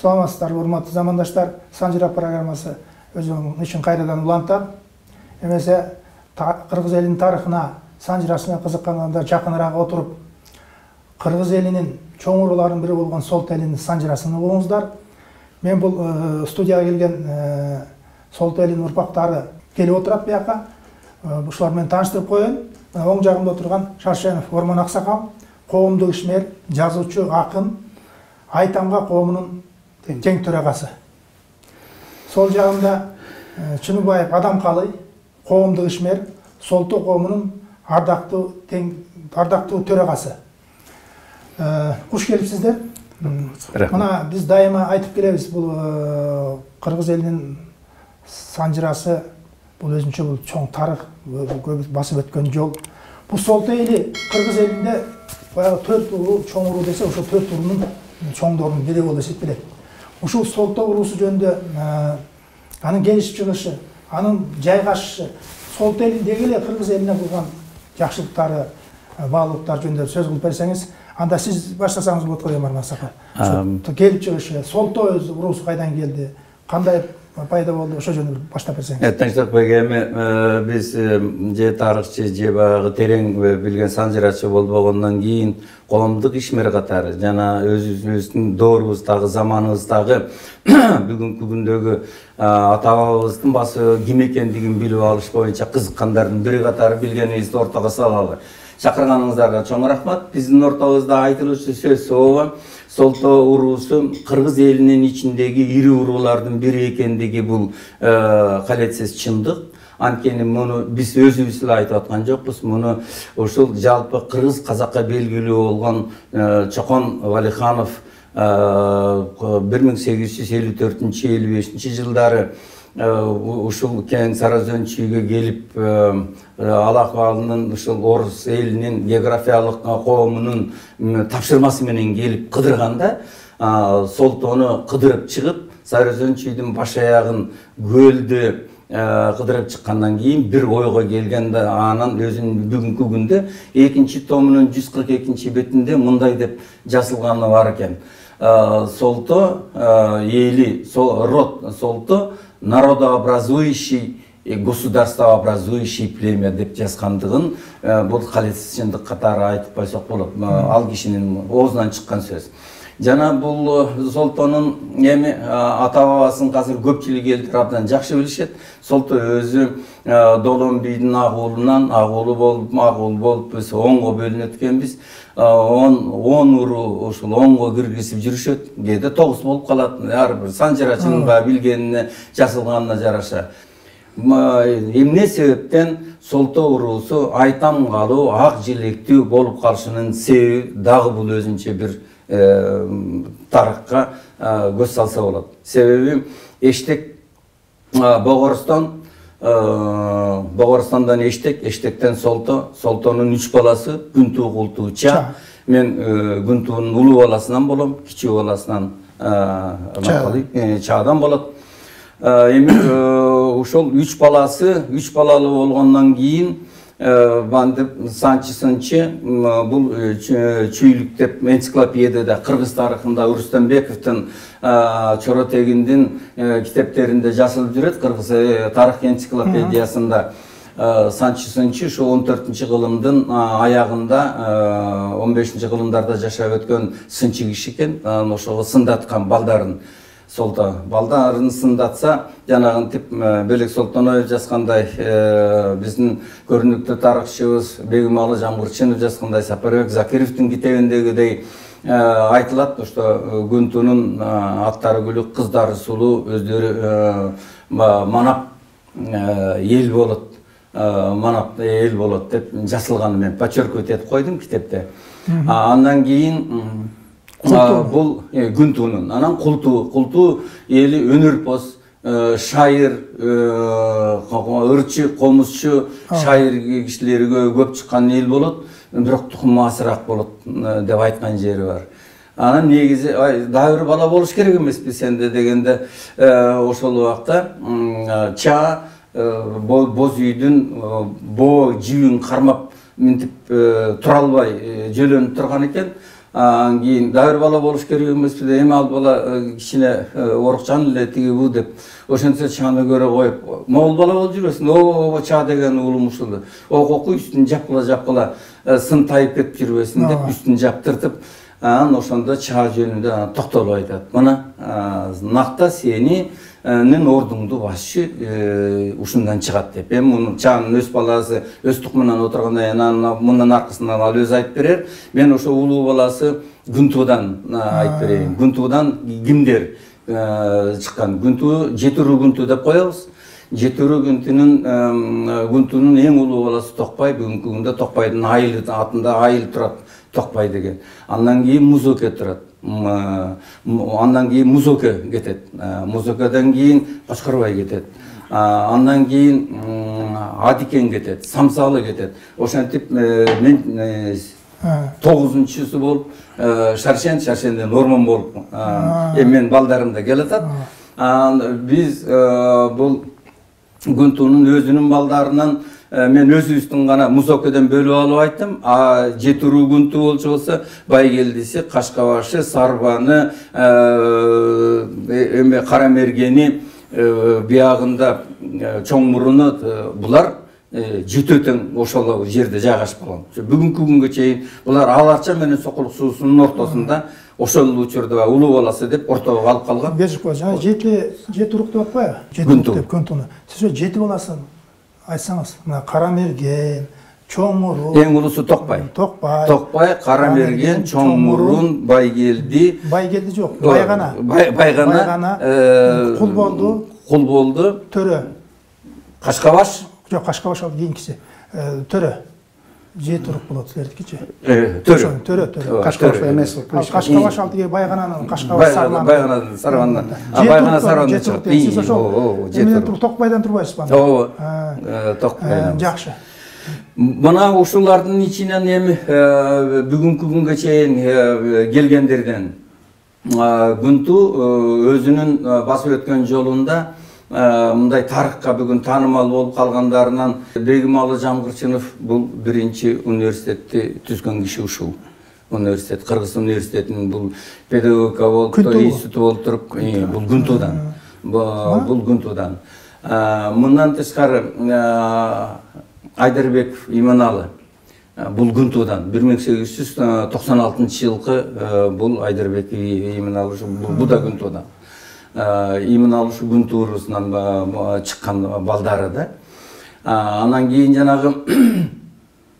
Саламатсыздар, урматтуу замандаштар. Санжыра программасы өзүң үчүн кайрадан улантат. Эмесе кыргыз элинин тарыхына, санжырасына кызыкканда жакыныраак отуруп, кыргыз элинин чоң урууларынын бири болгон Солто элинин санжырасын угуңуздар. Мен бул студияга келген Солто элинин урпактары келип отурат бияка. Ушулар менен тааныштырып коеюн. Оң жагымда отурган Шаршенов Ормон Аксакал, коомдук ишмер, жазуучу, акын, Айтамга коомунун тең төрагасы. Сол жагымда Чыныбаев Адамкалый, коомдук ишмер, Солто коомунун ардактуу төрагасы. Куш келипсиздер. Мына биз дайыма айтып келебиз, бул кыргыз элинин санжырасы, бул өзүнчө бул чоң тарых, көп басып өткөн жол. Бул Солто эли кыргыз элинде баягы 4 уруу, чоң уруу десе, ошо 4 уруунун чоңдорунун бири болуп эсептелет. Ушул Солто уруусу жөнүндө анын келишип чыгышы, анын жайгашышы, Солто элиндеги эле кыргыз элине кылган жакшылыктары, баалуулуктар жөнүндө сөз кылып берсеңиз, анда сиз баштасаңыз болот го дейм Армансакал. Келип чыгышы, Солто өз уруусу кайдан келди, кандай пайда болду, ошо жөнүндө баштап берсеңиз. Тынчтык эми биз же тарыхчы, же баягы терең билген санжырачы болбогондон кийин коомдук ишмер катары жана өзүбүздүн доорубуздагы, заманыбыздагы бүгүнкү күндөгү ата-бабабыздын басы ким экендигин билип алыш боюнча кызыккандардын бири катары билгенибизди ортого салалы. Чакырганыңыздарга чоң рахмат. Биздин ортобузда айтылуучу сөз ооба. Солто уруусу кыргыз элинин ичиндеги ири уруулардын бири экендиги бул калетсиз чындык. Анткени муну биз өзүбүз эле айтып аткан жокпуз. Муну ушул жалпы кыргыз казакка белгилүү болгон Чокон Валиханов 1854-55 жылдары ушул кең Саразөн чүйгө келип, ал акыбалынын ушул орус элинин географиялык коомунун тапшырмасы менен келип кыдырганда, Солтону кыдырып чыгып, Саразөн чүйдүн баш аягын көлдү кыдырып чыккандан кийин бир ойго келгенде, анан өзүнүн бүгүнкү күндө 2-томунун 142 бетинде мындай деп жазылганы бар экен. Солто эли, род Солто народообразующий, государствообразующий племя деп жазгандыгын бул калетсиз чындык катары айтып койсок болот. Ал кишинин оозунан чыккан сөз. Жана бул Солтонун эми ата-бабасын азыр көпчүлүк элдер абдан жакшы билишет. Солто өзү Долон бийдин агуулунан, агуулу болуп биз оңго бөлүнөт экенбиз. 10 уруу ушул оңго киргизип жүрүшөт. Кээде 9 болуп калат. Ар бир санжырачынын билгенине, жасылганына жараша. Эмне себептен Солто уруусу Айтам калуу, ак желектүү болуп калышынын себеби дагы бул өзүнчө бир тарыхка көз салса болот. Себеби Эштек Богорстандан Эштектен Солто, Солтонун 3 баласы Күнтүү, Култуу, Ча. Мен Күнтүүнүн улуу баласынан болом, кичүү баласынан Чаадан болот. Эми ушул 3 балалуу болгондон кийин санчы бул чүйлүк деп энциклопедияда, кыргыз тарыхында Рустамбековдун Чоротегиндин китептеринде жазылып жүрөт. Кыргыз тарых энциклопедиясында санчы шу 14-кылымдын аягында 15-кылымдарда жашап өткөн сынчы киши экен. Ошого сындаткан балдарын. Солто балдарын сындатса, жанагын тип Белек Солтоноев жазгандай, биздин көрүнүктүү тарыхчыбыз Бегималы Жамгырчынов жазгандай, Сапарбек Закировдун китебиндегидей айтылат, ошто Күнтүүнүн аттары күлүк, кыздары сулуу, өздөрү манап эл болот, деп жазылганы мен подчеркивать этип койдум китепте. Андан кийин бул Күнтүүнүн, анан Култуу эли өнөрпоз, шайыр, ырчы, комузчу, шайыр кишилери көп чыккан эл болот, бирок тукуму азыраак болот деп айткан жери бар. Анан негизи дагы бир бала болуш керек эмеспи сенде дегенде, ошол убакта Ча боз үйдүн боо жибин кармап минтип тура албай жөлөнүп турган экен. Кийин дайыр бала болуш керек эмеспи деп, эми ал бала кичине орукчан эле тиги бу деп ошентсе чаны көрө коюп, могул бала болуп жүрөсүң, о чаа деген уулум ушул, окуй үстүн жапкыла сын тайып кетип жүрбөсүн деп үстүн жаптыртып, анан ошондо чаа жөнүндө токтолуп айтат. Мына накта сенин ордуңду басчы ушундан чыгат деп. Эми мунун чаанын өз баласы өстүк менен отургандан кийин мындан аркысынан ал өзү айтып берер. Мен ошо улуу баласы Гүнтуудан айтып берейин. Гүнтуудан кимдер чыккан? Гүнтуу Жетирүү Гүнтүү деп коебуз. Жетирүү Гүнтүүнүн эң улуу баласы Токпай, бүгүнкү күндө Токпайдын айылы атында айыл турат, Токпай деген. Андан кийин Музоке турат. Андан кийин Музоке кетет. Музокеден кийин Кочкорбай кетет. Андан кийин Адикен кетет, Самсалы кетет. Ошентип мен 9-чусу болуп Шаршенден Ормон болуп мен балдарымда келатат. Биз бул Гүнтүүнүн өзүнүн балдарынан мен өзүбүздүн гана Музокеден бөлүп алып айттым. Жетирүү Гүнтүү болчу болсо Байгелдиси, Кашкабашы, Сарбаны, Карамергени, биягында Чоң Муруну булар жетөтөң ошол жерде жайгашып калган. Бүгүнкү күнгө чейин булар Аларча менен Сокулук суусунун ортосунда ошол учурда улуу баласы деп ортого калып калган. Жети урук деп атпайбы? Жети деп Гүнтүүнү. Сиз жети баласын айтсаңыз, мына Карамерген, Чоң Мурун. Эң улуусу Токпай. Токпай, Карамерген, Чоң Мурун, Байгелди. Байгелди жок, Байгана. Байгана. Кул болду. Төрө. Кашкабаш. Жок, Кашкабаш ал кийинкиси. Төрө. Жети урук болот силердикичи. Төрө. Кашкабаш эмес. Кашкабаш ал тиги Байгананын Кашкабаш Сарман. Байгана Сармандан. Байгана Сармандан чыгат. Сиз ошол эмнеден Токпайдан турбайсызбы? Ооба. Токпайдан. Жакшы. Мына ушулардын ичинен эми бүгүнкү күнгө чейин келгендерден Гүнтүү өзүнүн басып өткөн жолунда мындай тарыхка бүгүн таанымал болуп калгандарынан Бегималы Жамгырчынов бул биринчи университетти түзгөн киши ушул. Университет, Кыргыз университетинин бул педагогика болуп, институту болуп туруп, бул Гүнтуудан. Бул Гүнтуудан. Мындан тышкары Айдарбеков Иманалы бул Гүнтуудан 1896-жылкы бул Айдарбеков Иманалы бул да Гүнтуудан. Иманалы ушу Гүнтүү урусунан чыккан балдары да. Анан кийин жанагы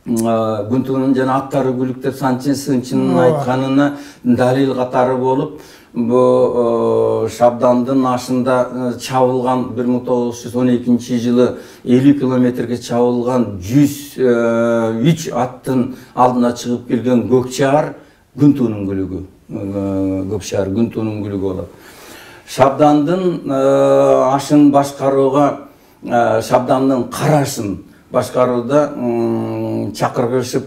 Гүнтүүнүн жана аттары күлүк деп Санчин Сынчынын айтканына далил катары болуп, бу Шабдандын ашында чабылган 1912-жылы 50 километрге чабылган 103 аттын алдына чыгып келген Көкчаар Гүнтүүнүн күлүгү. Көкчаар Гүнтүүнүн күлүгү болот. Шабдандын ашын башкарууга, Шабдандын карашын башкарууда чакыргышып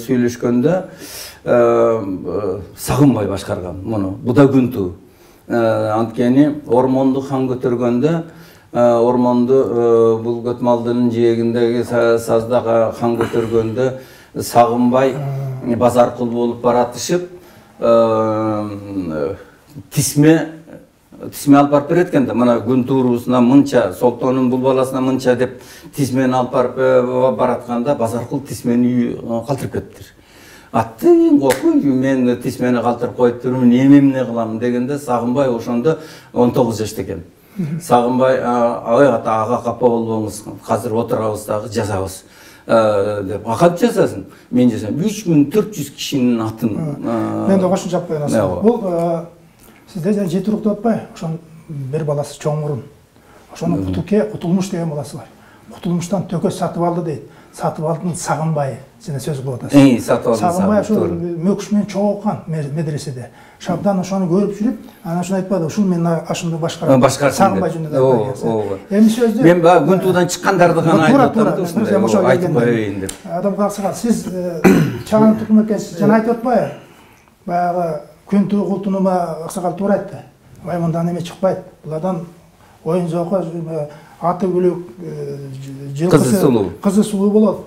сүйлөшкөндө Сагынбай башкарган муну. Бу да Гүнтүү. Анткени Ормонду хан көтөргөндө, Ормонду бул Көтмалдын жээгиндеги саздага хан көтөргөндө Сагынбай базаркул болуп баратышып, тисме алып барып берет экен да. Мына Гүнтүү уруусуна мынча, Солтонун бул баласына мынча деп тисмени алып барып баратканда Базаркул тисмени калтырып кетиптир. Атты окуй, мен тисмени калтырып коюп турмун, эмне кылам дегенде Сагынбай ошондо 19 жашта экен. Сагынбай ага капа болбоңуз, азыр отурабыз дагы жазабыз деп. Кантип жазасың? Мен жазам 3400 кишинин атын. Мен да кошумча алып коём. Бул сизде жети урук деп атпайбы? Ошонун бир баласы Чоң Мурун. Ошонун Кутулмуш деген баласы бар. Кутулмуштан төкө сатып алды дейт. Сатып алдын Сагынбай жана сөз кылып атасыз. Сагынбай ошол Мөкүш менен чоң окуган медреседе. Шабдан ошону көрүп жүрүп, анан ошону айтпады, ушул менин ашымды башкарам. Сагынбай жөнүндө айтпады. Эми сөздү мен баягы Гүнтүүдөн чыккандарды гана айтып атам. Айтып коеюн деп. Адам калса, сиз чаган тукум экенсиз, жана айтып атпайбы? Баягы Гүнтүү култунума аксакал туура айтты. Бай мындан эме чыкпайт. Булардан оюн жокко аты күлүк, кызы сулуу болот.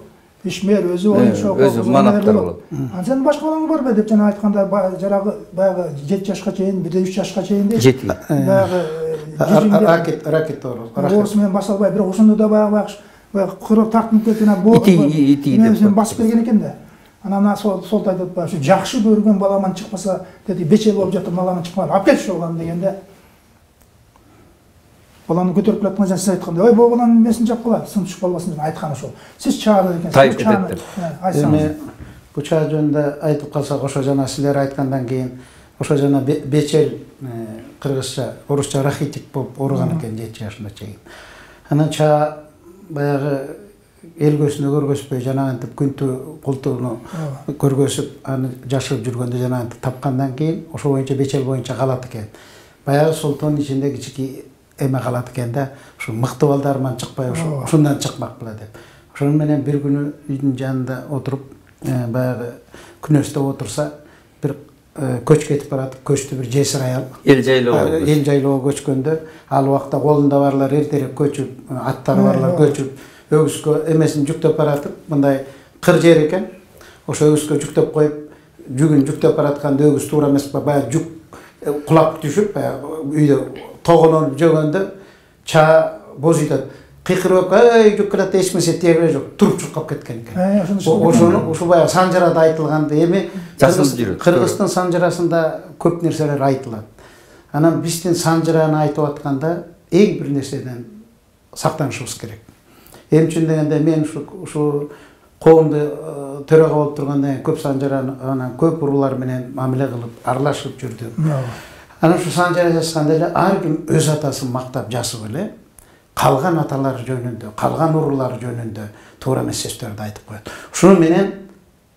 ишмер өзү оюнчок өзү манаптар болот. Сен башка балаң барбы деп жана айтканда жарагы баягы 7 жашка чейин, 1-3 жашка чейин дейт. Жети. Баягы ракет орус менен баса албай, бирок ошондо да баягы кырып тартынып кеткен ити деп басып берген экен да. Ана сол айтып атпайбы, ушу жакшы көргөн баламан чыкпаса, деди, бечел болуп жатып баламан чыкмады, алып келчи болгон дегенде. Баланы көтөрүп келаткан жан сиз айткандай, ой, бул баланын эмесин жап калат, сынып чыгып калбасын деп айткан ошол. Сиз чаада экенсиз. Эми бул чаа жөнүндө айтып калсак, ошо жана силер айткандан кийин, ошо жана бечел кыргызча, орусча рахитик болуп ооруган экен 7 жашында чейин. Анан чаа баягы эл көзүнө көргөзбөй жанагынтип күнтү култууну көргөзүп, аны жашырып жүргөндө жанагынтип тапкандан кийин ошо боюнча бечел боюнча калат экен. Баягы солтонун ичинде кичики эме калат экен да, ушу мыкты балдарыман чыкпай ушундан чыкмак беле деп. Ошону менен бир күнү үйдүн жанында отуруп, баягы күнөстөп отурса, бир көч кетип баратып, көчтү бир жесир аял эл жайлоого көчкөндө, ал убакта колунда барлар эртерээк көчүп, аттары барлар көчүп, өгүскө эмесин жүктөп баратып, мындай кыр жер экен. Ошо өгүскө жүктөп коюп, жүгүн жүктөп баратканда өгүс туура эмес, баягы жүк кулап түшүп, үйдө тогонон жөгөндө чаа бозуйтат. Кыйкырып, ай жүк келет, эч нерсе тегере жок, туруп чуркап кеткен экен. Ошо баягы санжырада айтылганда, эми Кыргыздын санжырасында көп нерселер айтылат. Анан биздин санжыраны айтып атканда эң бир нерседен сактанышыбыз керек. Эми үчүн дегенде мен ушу коомду төрага болуп турганда көп санжыраны, анан көп уруулар менен мамиле кылып, аралашып жүрдүм. Анан ушу санжара жазганда эле ар ким өз атасын мактап жазып эле, калган аталар жөнүндө, калган уруулар жөнүндө туура эмес сөздөрдү айтып коет. Ушуну менен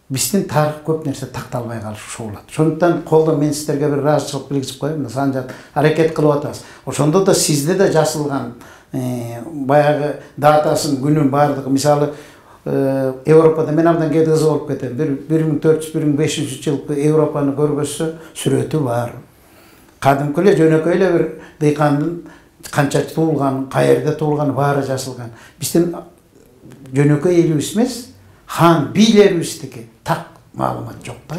биздин тарых көп нерсе такталбай калышы болот. Ошондуктан колдон мен сиздерге бир ыраазычылык билгизип коеюн, санжар аракет кылып атасыз. Ошондо да сизде да жазылган баягы датасын, күнүн баардыгы, мисалы Европада мен абдан кээде ызы болуп кетем. 1400-1500 жылкы Европаны көргөзсө, сүрөтү бар. Кадимки эле жөнөкөй эле бир дыйкандын канча туулган, каерде туулганы баары жазылган. Биздин жөнөкөй элибиз эмес, хан бийлерибиздики так маалымат жок да.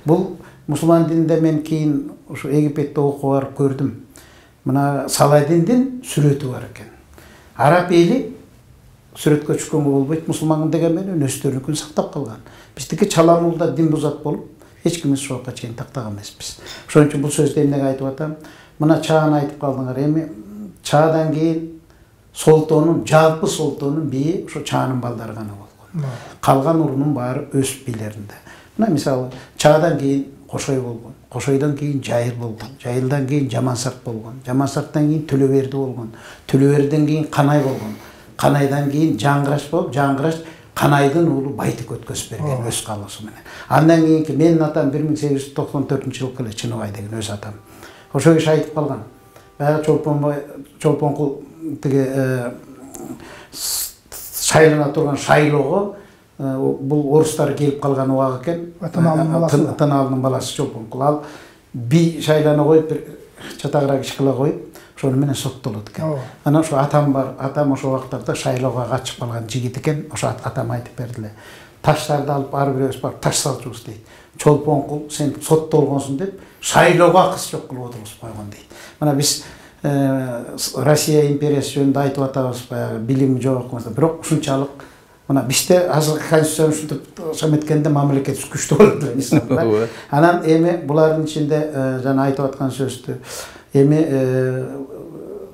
Бул мусулман дининде мен кийин ушу Египетте окууга барып көрдүм. Мына Саладиндин сүрөтү бар экен. Араб эли сүрөткө түшкөнгө болбойт, мусулман деген менен өздөрүнүкүн сактап калган. Биздики чаламулда дин бузат болуп, эч кимди ошого чейин тактаган эмеспиз. Ошон үчүн бул сөздү эмнеге айтып атам? Мына чааны айтып калдыңар. Эми чаадан кийин солтонун, жалпы солтонун бии ошо чаанын балдары гана болгон. Калган урунун баары өз бийлеринде. Мына мисалы чаадан кийин Кошой болгон. Кошойдон кийин Жайыл болгон. Жайылдан кийин Жамансарт болгон. Жамансарттан кийин Төлөберди болгон. Төлөбердиден кийин Канай болгон. Канайдан кийин Жаңгыраш болуп, Жаңгыраш Канайдын уулу Байтик өткөзүп берген өз калысы менен. Андан кийинки менин атам 1894-жылкы эле Чыныбай деген өз атам. Ошо киши айтып калган. Баягы Чолпонкул тиги шайлана турган шайлоого бул орустар келип калган убак экен. Атаналынын баласы Чолпонкул. Ал би шайлана коюп, бир чатагыраак иш кыла коюп, ошону менен соттолот экен. Анан ошо атам бар, атам ошо убактарда шайлоого катышып калган жигит экен. Ошо атам айтып берди эле. Таштарды алып ар бирөөбүз барып таш салчубуз дейт. Чолпонкул сен соттолгонсуң деп шайлоого акысы жок кылып отургузуп койгон дейт. Мына биз Россия империясы жөнүндө айтып атабыз, баягы билими жок, бирок ушунчалык мына бизде азыркы конституцияны ушинтип эметкенде мамлекет күчтүү болот эле. Анан эми булардын ичинде жана айтып аткан сөздү эми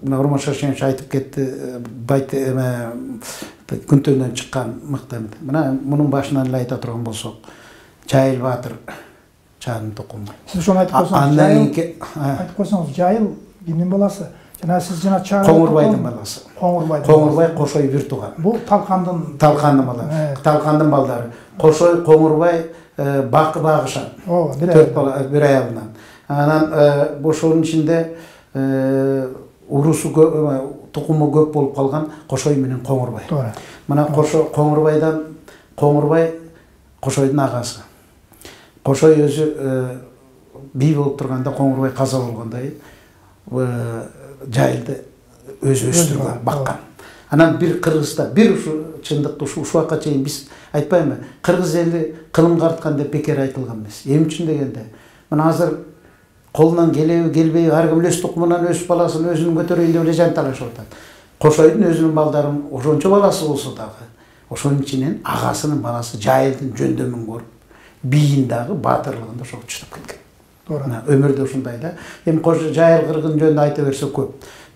мына Урман Шаршенович айтып кетти, күнтөндөн чыккан мыкты. Мына мунун башынан эле айта турган болсок, Жайыл баатыр чаанын тукуму. Сиз ошону айтып койсоңуз, айтып койсоңуз, Жайыл кимдин баласы? Жана сиз жана чаан Коңурбайдын баласы. Коңурбай Кошой бир туган. Бул Талкандын баласы. Талкандын балдары. Кошой, Коңурбай, Бакы Багышан. Төрт бала, бир аялынан. Анан ошонун ичинде урусу тукуму көп болуп калган Кошой менен Коңурбай. Мына Коңурбай Кошойдун агасы. Кошой өзү бий болуп турганда Коңурбай каза болгондой Жайылды өзү өстүргөн, баккан. Анан бир Кыргызда бир ушу чындыкты ушу убакка чейин биз айтпайбы, кыргыз эли кылым карткан деп бекер айтылган эмес. Эмне үчүн дегенде, мына азыр колунан келеби, келбейби, ар ким өз тукумунан өз баласын өзүнүн көтөрөйүн деп эле жанталашып атат. Кошойдун өзүнүн балдарын ошончо баласы болсо дагы, ошонун ичинен агасынын баласы жайылдын жөндөмүн көрүп, бийин дагы баатырлыгында ошого чыдап кеткен. Туура. Өмүрдө ушундай да. Эми жайыл кыргын жөнүндө айта берсе көп.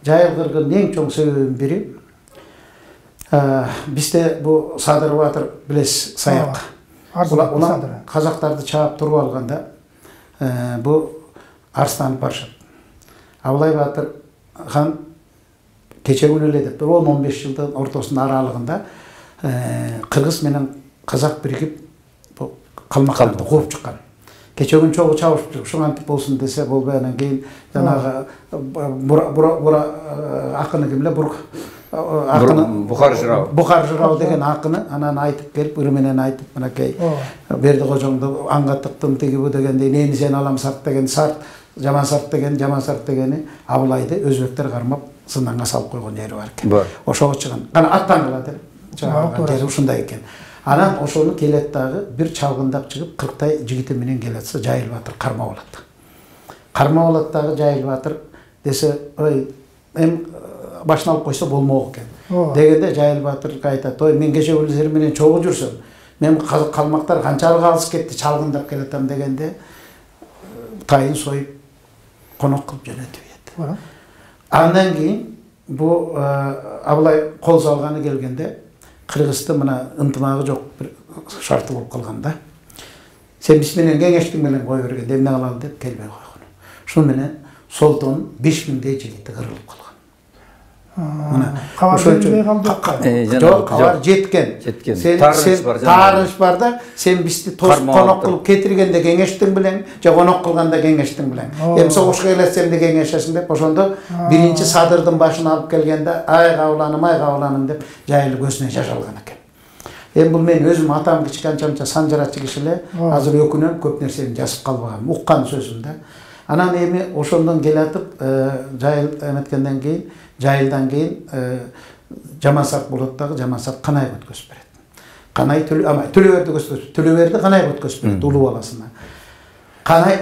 Жайыл кыргын эң чоң себебинин бири бизде бу Садыр Батыр билесиз, Саяк. Улам казактарды чаап туруп алганда бу арстанып барышат. Абылай Батыр хан кече күнү эле деп 10-15 жылдын ортосунун аралыгында кыргыз менен казак биригип бу калмактарды кууп чыккан. Кече күн чогуу чабышып жүрүп, ушугантип болсун десе болбой, анан кийин жанагы бура акыны ким эле Бухар Жырау. Бухар Жырау деген акыны анан айтып келип, ыры менен айтып, мынакей Берди кожоңду аңга тыктым тиги бу дегенде, нени сен алам сарт деген сарт, жаман сарт дегени Абылайды өзбектер кармап зынданга салып койгон жери бар экен. Ошого чыган. Кана аттан кыла деп. Жери ушундай экен. Анан ошону келет дагы бир чалгындап чыгып 40 жигити менен келатса Жайыл Батыр кармап алат. Кармап алат дагы Жайыл Батыр десе, ой, эм башына алып койсо болмок экен. Дегенде Жайыл Батыр айтат, ой, мен кече күнү сен менен чогуу жүрсөм, мен калмактар канчалык алыс кетти, чалгындап келатам дегенде тайын союп конок кылып жөнөтүп ийет. Андан кийин бу Абылай кол салганы келгенде Кыргызды мына ынтымагы жок бир шарты болуп калган да. Сен биз менен кеңештиң менен кой бергенде эмне кылалы деп келбей койгон. Шуну менен Солтон 5000дей жигити кырылып калган. Мына кабар бербей калды. Жок, кабар жеткен. Таарыныш бар да, сен бизди конок кылып кетиргенде кеңештиң белең, же конок кылганда кеңештиң белең. Эми согушка келесем де кеңешесиң деп, ошондо биринчи Садырдын башын алып келгенде, ай кабыланым деп жайылы көзүнө жаш алган экен. Эми бул мен өзүм атам кичкенче санжарачы киши эле, азыр өкүнөм, көп нерсени жазып калбагам, уккан сөзүм да. Анан эми ошондон келатып, жайыл эметкенден кийин, жайылдан кийин жаман-сарт болот дагы, жаман-сарт Канайга өткөзүп берет. Канай Төлөберди өткөзүп, Төлөберди Канайга өткөзүп берет, улуу баласына. Канай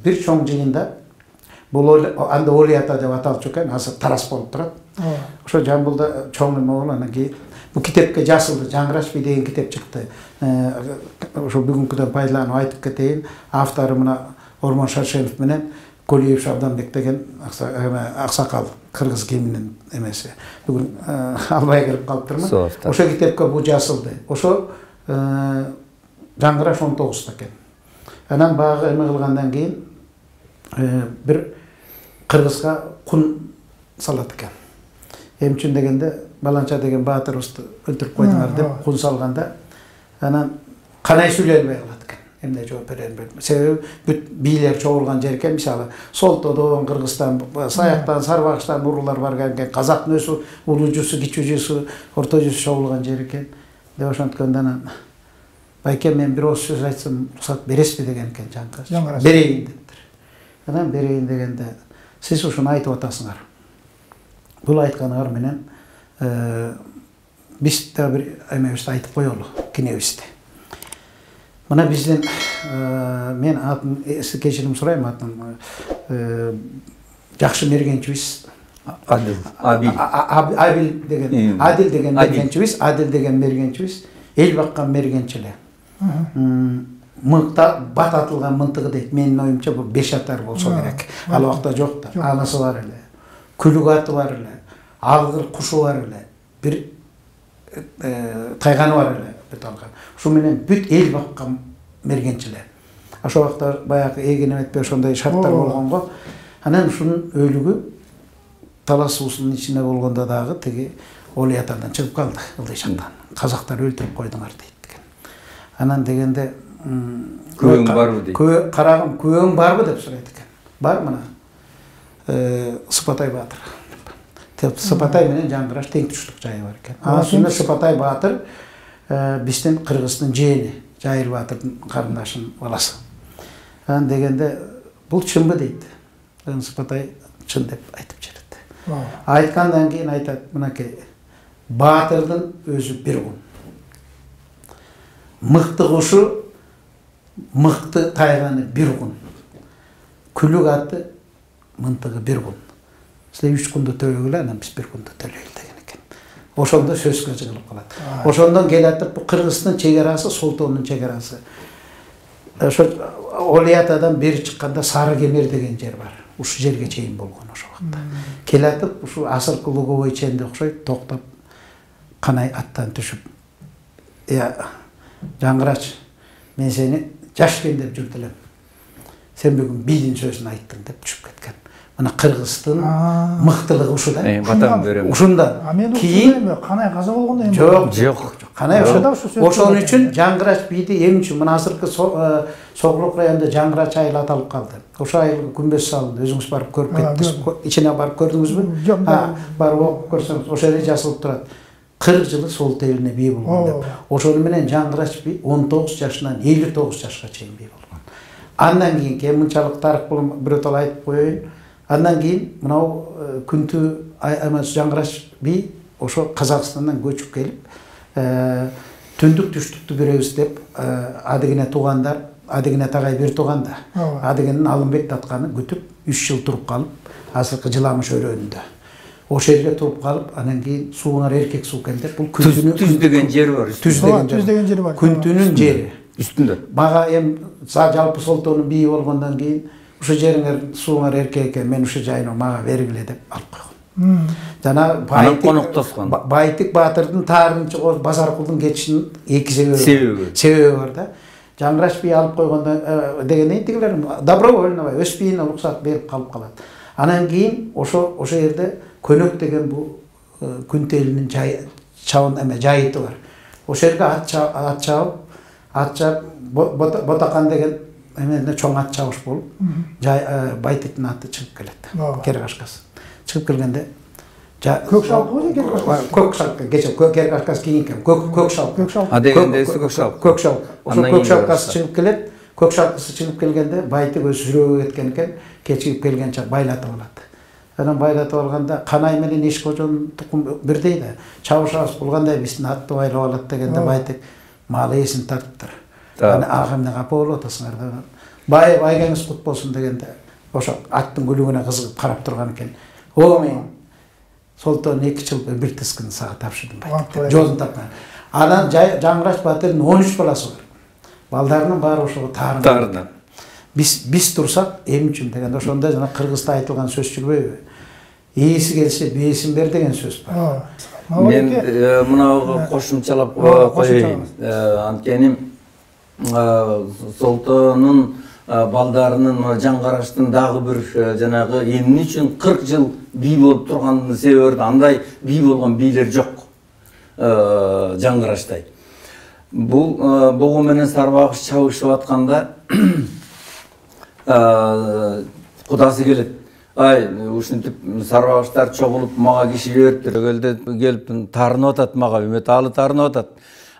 бир чоң жыйында, бул анда Оли ата деп аталчу экен, азыр Тарас болуп турат. Ошо Жамбылда чоң эме болуп, анан кийин бу китепке жазылды, Жаңгырашпи деген китеп чыкты. Ошо бүгүнкүдөн пайдаланып айтып кетейин, автору мына Ормон Шаршенов менен Колиев Шабданбек деген аксакал кыргыз кеминин эмеси. Бүгүн албай келип калыптырмын. Ошо китепке бу жазылды. Ошо Жаңгыраш 19 экен. Анан багы эме кылгандан кийин бир кыргызга кун салат экен. Эмне үчүн дегенде, Баланча деген баатырыбызды өлтүрүп койдуңар деп кун салганда, анан Канай сүйлөй албай калат экен. Эмне жооп берерин билбейм. Себеби бүт бийлер чогулган жер экен, мисалы Солтодон, Кыргызстан, Саяктан, Сарбагыштан уруулар бар экен, казактын өзү улуу жуусу, кичүү жуусу, орто жуусу чогулган жер экен. Деп ошонткондо анан байке мен бир ооз сөз айтсам уруксат бересизби деген экен Жаңгыраш. Берейин дептир. Анан берейин дегенде, сиз ушуну айтып атасыңар. Бул айтканыңар менен биз да бир эмебизди айтып коелу, кинебизди. Мына биздин мен атын кечирим сурайм, атын жакшы мергенчибиз Адил деген мергенчибиз, Адил деген мергенчибиз, эл баккан мергенчи эле. Мыкта бат атылган мынтыгы дейт. Менин оюмча бул 5 атар болсо керек. Ал убакта жок да. Анасы бар эле. Күлүк аты бар эле. Алгыр кушу бар эле. Бир тайганы бар эле. Ушу менен бүт эл баккан мергенчилер. Ошол убакта баягы эгин эметпей ошондой шарттар болгон го. Анан ушунун өлүгү Талас суусунун ичинде болгондо дагы тиги Оли атадан чыгып калды, ылдый жактан. Казактар өлтүрүп койдуңар дейт экен. Анан дегенде Күбөң барбы дейт. Карагым, күбөң барбы деп сурайт экен. Бар мына Сыпатай Батыр. Сыпатай менен Жаңгыраш тең туштук жайы бар экен. Ошондо Сыпатай Батыр биздин Кыргыздын жээни, Жайыл Батырдын карындашынын баласы. Анан дегенде бул чынбы дейт. Сыпатай чын деп айтып жүрөт. Айткандан кийин айтат, мынакей баатырдын өзү бир кун. Мыкты кушу мыкты тайганы бир кун. Күлүк аты мынтыгы бир кун. Силер 3 күндө төлөгүлө, анан биз 1 күндө төлөйлү деген экен. Ошондо сөзгө жыгылып калат. Ошондон келатып бу Кыргыздын чек арасы, Солтоонун чек арасы. Ошо Олиятадан бери чыкканда Сары Кемер деген жер бар. Ушу жерге чейин болгон ошо вакытта. Келатып ушу асыркы Луговой ченде окшойт, токтоп канай аттан түшүп. Жаңгырач, мен сени жашкен деп жүрдү элем. Сен бүгүн бийлин сөзүн айттың деп түшүп кеткен. Мына Кыргыздын мыктылыгы ушуда. Батам берем. Ушунда. Кийин канай каза болгондо эми. Жок. Канай ошон үчүн Жаңгырач бийди эң үчүн мына азыркы Соголук районунда Жаңгырач айыл аталып калды. Ошо айылга күмбөз салынды. Өзүңүз барып көрүп кеттиңиз. Ичине барып көрдүңүзбү? Жок. Барып окуп көрсөңүз, ошо жерде жазылып турат. 40 жылы сол элине бий болгон деп. Ошону менен Жаңгырач би 19 жашынан 59 жашка чейин бий болгон. Андан кийин кен мынчалык тарых болом бирөтөл айтып коеюн. Андан кийин мынау Күнтү Жаңгырач би ошо Казакстандан көчүп келип, түндүк түштүктү беребиз деп адыгине туугандар, адыгине тагай бир тууганда. Адыгинин Алымбек татканы күтүп 3 жыл туруп калып, азыркы Жыламыш өрөөнүндө. Ошо жерге туруп калып, анан кийин сууңар эркек суу экен деп бул Күнтүнүн түз деген жер бар. Түз деген жер бар. Күнтүнүн жери. Үстүндө. Мага эми жалпы Солтоонун бийи болгондон кийин ушу жериңер сууңар эркек экен, мен ушу жайына мага бергиле деп алып койгон. Жана Байтик Баатырдын таарынчы Базаркулдун кетишинин 2 себеби бар да. Жаңгырач бий алып койгондо дегенден тигилер добровольно өспейин уруксат берип калып калат. Анан кийин ошо жерде Көнөк деген бу Күнтү элинин чабын жайыты бар. Ошо жерге ат чабып Ботакан деген эмене чоң ат чабыш болуп, Байтиктин аты чыгып келет. Керкашкасы. Чыгып келгенде көк шалкы же көк шалкы, Керкашкасы кийин экен. Көк шалкы. Дегендеси көк шалкы. Көк шалкы. Ошо көк шалкасы чыгып келет. Көк шалкысы чыгып келгенде Байтик өз жүрөгү кеткен экен, кечигип келгенче байлатып алат. Анан байлатып алганда Канай менен Эшкожонун тукум бирдей да. Чабышабыз болгондой биздин атты байлап алат дегенде Байтик малы эсин тартыптыр. Аны агамды капа болуп атасыңар да. Байгаңыз кут болсун дегенде ошо аттын күлүгүнө кызыгып карап турган экен. О мен Солтоон 2 жыл бир тискини сага тапшырдым Байтик. Жолун тапкан. Анан Жаңгырач Батырдын 13 баласы бар. Балдарынын баары ошого таарынды. Биз турсак эми үчүн деген ошондой жана кыргызда айтылган сөз жүрбөйбү? Ээси келсе бээсин бер деген сөз бар. Мен мынау кошумчалап коеюн. Анткени Солтоонун балдарынын Жаңгырачтын дагы бир жанагы эмне үчүн 40 жыл бий болуп турганын себеби андай бий болгон бийлер жок Жаңгырачтай. Бул богу менен сарбагыш чабышып атканда кудасы келет. Ай, ушинтип сарбагыштар чогулуп мага киши жибериптир. Келип таарынып атат мага, үмөталы таарынып атат.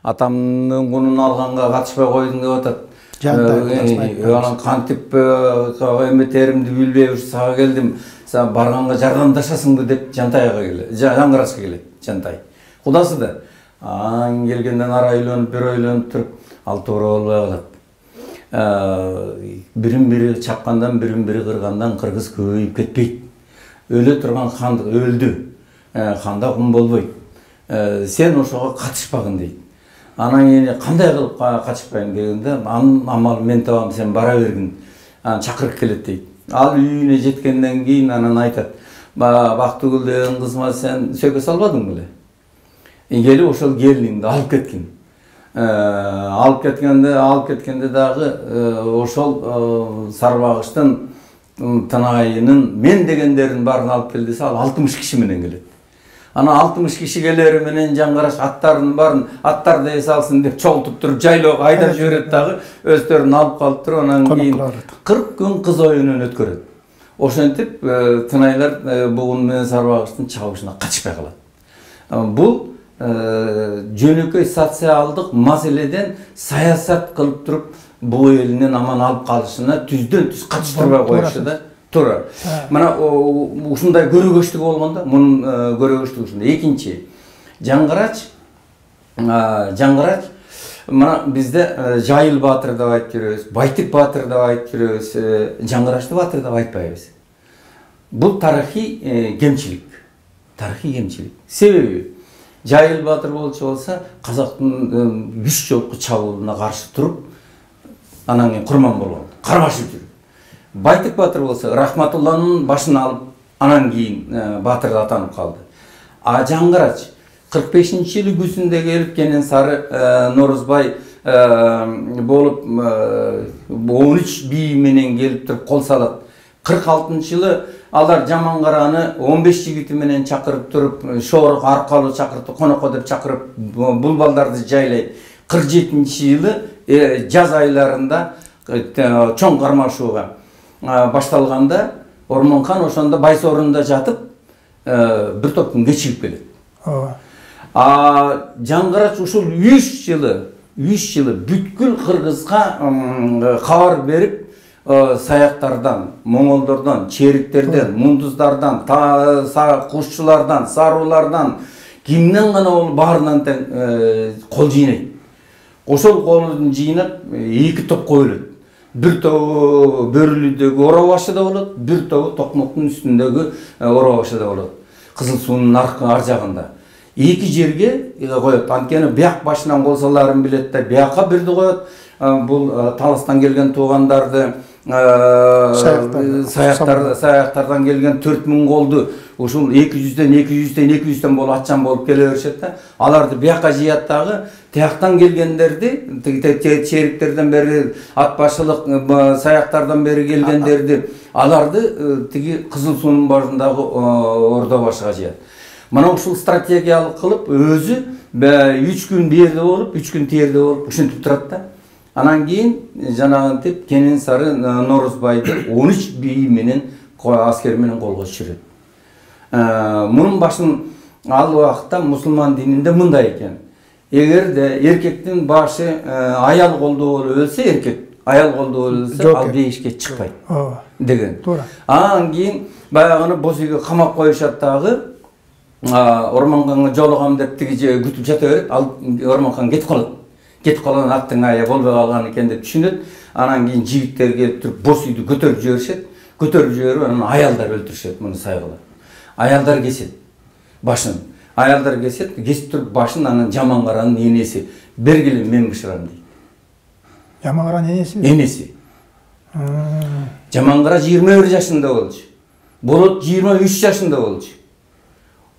Атамдын кунун алганга катышпай койдуң деп атат. Анан кантип эметеримди билбей ушу сага келдим. Сен барганга жардамдашасыңбы деп Жантайга келет. Жаңгырачка келет, Жантай. Кудасы да. Анан келгенден ара үйлөнүп, бир ойлонуп туруп, ал туура болбой калат. Бирин-бири чапкандан, бирин-бири кыргандан кыргыз көбөйүп кетпейт. Өлө турган хандык өлдү. Ханда кум болбойт. Сен ошого катышпагын дейт. Анан эне кандай кылып катышпайм дегенде, амал мен табам, сен бара бергин. Анан чакырып келет дейт. Ал үйүнө жеткенден кийин анан айтат: "Бактыгүл деген кызыма сен сөйгө салбадың беле?" Келип ошол келиниңди алып кеткин. Алып кеткенде дагы ошол сарбагыштын тынайынын мен дегендерин баарын алып кел десе, ал 60 киши менен келет. Ана 60 киши келери менен Жаңгырач аттарынын баарын аттарды эс алсын деп чогултуп туруп жайлоого айдап жиберет дагы, өздөрүн алып калып туруп, анан кийин 40 күн кыз оюнун өткөрөт. Ошентип тынайлар бугун менен сарбагыштын чабышына катышпай калат. Бул жөнөкөй социалдык маселеден саясат кылып туруп бул элинин аман алып калышына түздөн түз катыштырбай коюшу да туура. Мына ушундай көрөгөчтүгү болгондо, мунун көрөгөчтүгү ушундай. Экинчи, жаңгырач мына бизде Жайыл баатыр деп айтып жүрөбүз, Байтык баатыр деп айтып жүрөбүз, жаңгырачты баатыр деп айтпайбыз. Бул тарыхый кемчилик. Себеби Жайыл баатыр болчу болса, казактын 3 жолку чабуулуна каршы туруп, анан кийин курман болгон, кармашып жүрүп. Байтык баатыр болса, Рахматулланын башын алып, анан кийин баатыр атанып калды. А жаңгырач 45-жылы күзүндө келип Кенен Сары Норозбай болуп 13 бий менен келип туруп кол салат. 46-жылы алар Жамангараны 15 жигити менен чакырып туруп, Шоорок аркалуу чакырып, конокко деп чакырып, бул балдарды жайлайт. 47-жылы жаз айларында чоң кармашууга башталганда Ормонхан ошондо Байсорунда жатып, бир топ күн кечигип келет. Жаңгырач ушул 3 жылы бүткүл Кыргызга кабар берип, саяктардан, моңолдордон, чериктерден, мундуздардан, кушчулардан, саруулардан, кимден гана ол баарынан тең кол жыйнайт. Ошол колун жыйнап 2 топко бөлөт. Бир тобу Бөрүлүдөгү Ора башыда болот, бир тобу Токмоктун үстүндөгү Ора башыда болот. Кызыл суунун ар жагында. 2 жерге коет. Анткени бияк башынан колсоларын билет да, биякка бирди коет. Бул Таластан келген туугандарды, саяктардан келген 4000 колду ушул 200-200 болуп атчан болуп келе беришет да. Аларды биякка жыят дагы, тияктан келгендерди, чериктерден бери, ат башылык саяктардан бери келгендерди, аларды тиги Кызыл суунун башындагы Ордо башыга жыят. Мына ушул стратегиялык кылып өзү 3 күн берде болуп, 3 күн терде болуп ушинтип турат да. Анан кийин жанагынтип Кенен Сары Норозбайды 13 бий менен аскер менен колго түшүрөт. Мунун башын ал убакытта мусулман дининде мындай экен. Эгерде эркектин башы аял колдо болуп өлсө, эркек аял колдо болуп өлсө, ал бейишке чыкпайт деген. Анан кийин баягыны боз үйгө камап коюшат дагы. Ормонханга жолугам деп тиги күтүп жата берет. Ал Ормонхан кетип калат. Кетип калган аттың ая болбой калган экен деп түшүнөт. Анан кийин жигиттер келип туруп боз үйдү көтөрүп жиберишет. Көтөрүп жиберип анан аялдар өлтүрүшөт муну сайгылап. Аялдар кесет башын. Аялдар кесип туруп башын, анан Жамангаранын энеси бергиле мен бышырам дейт. Жамангаранын энеси? Энеси. Жамангара 21 жашында болчу. Болот 23 жашында болчу.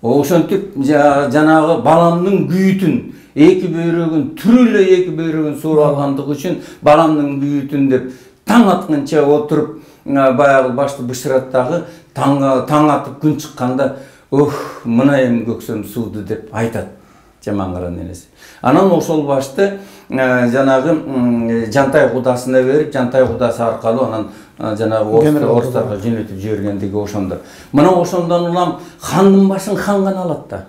Ошентип жанагы баламдын күйүтүн, эки бөйрөгүн, түрүлө эки бөйрөгүн сууруп алгандыгы үчүн баламдын күйүтүн деп таң атканча отуруп баягы башты бышырат дагы, таң атып күн чыкканда мына эми көксөм сууду деп айтат Жамангаранын энеси. Анан ошол башты жанагы Жантай кудасына берип, Жантай кудасы аркылуу анан жанагы орустарга жөнөтүп жибергендиги ошондо. Мына ошондон улам хандын башын хан гана алат да.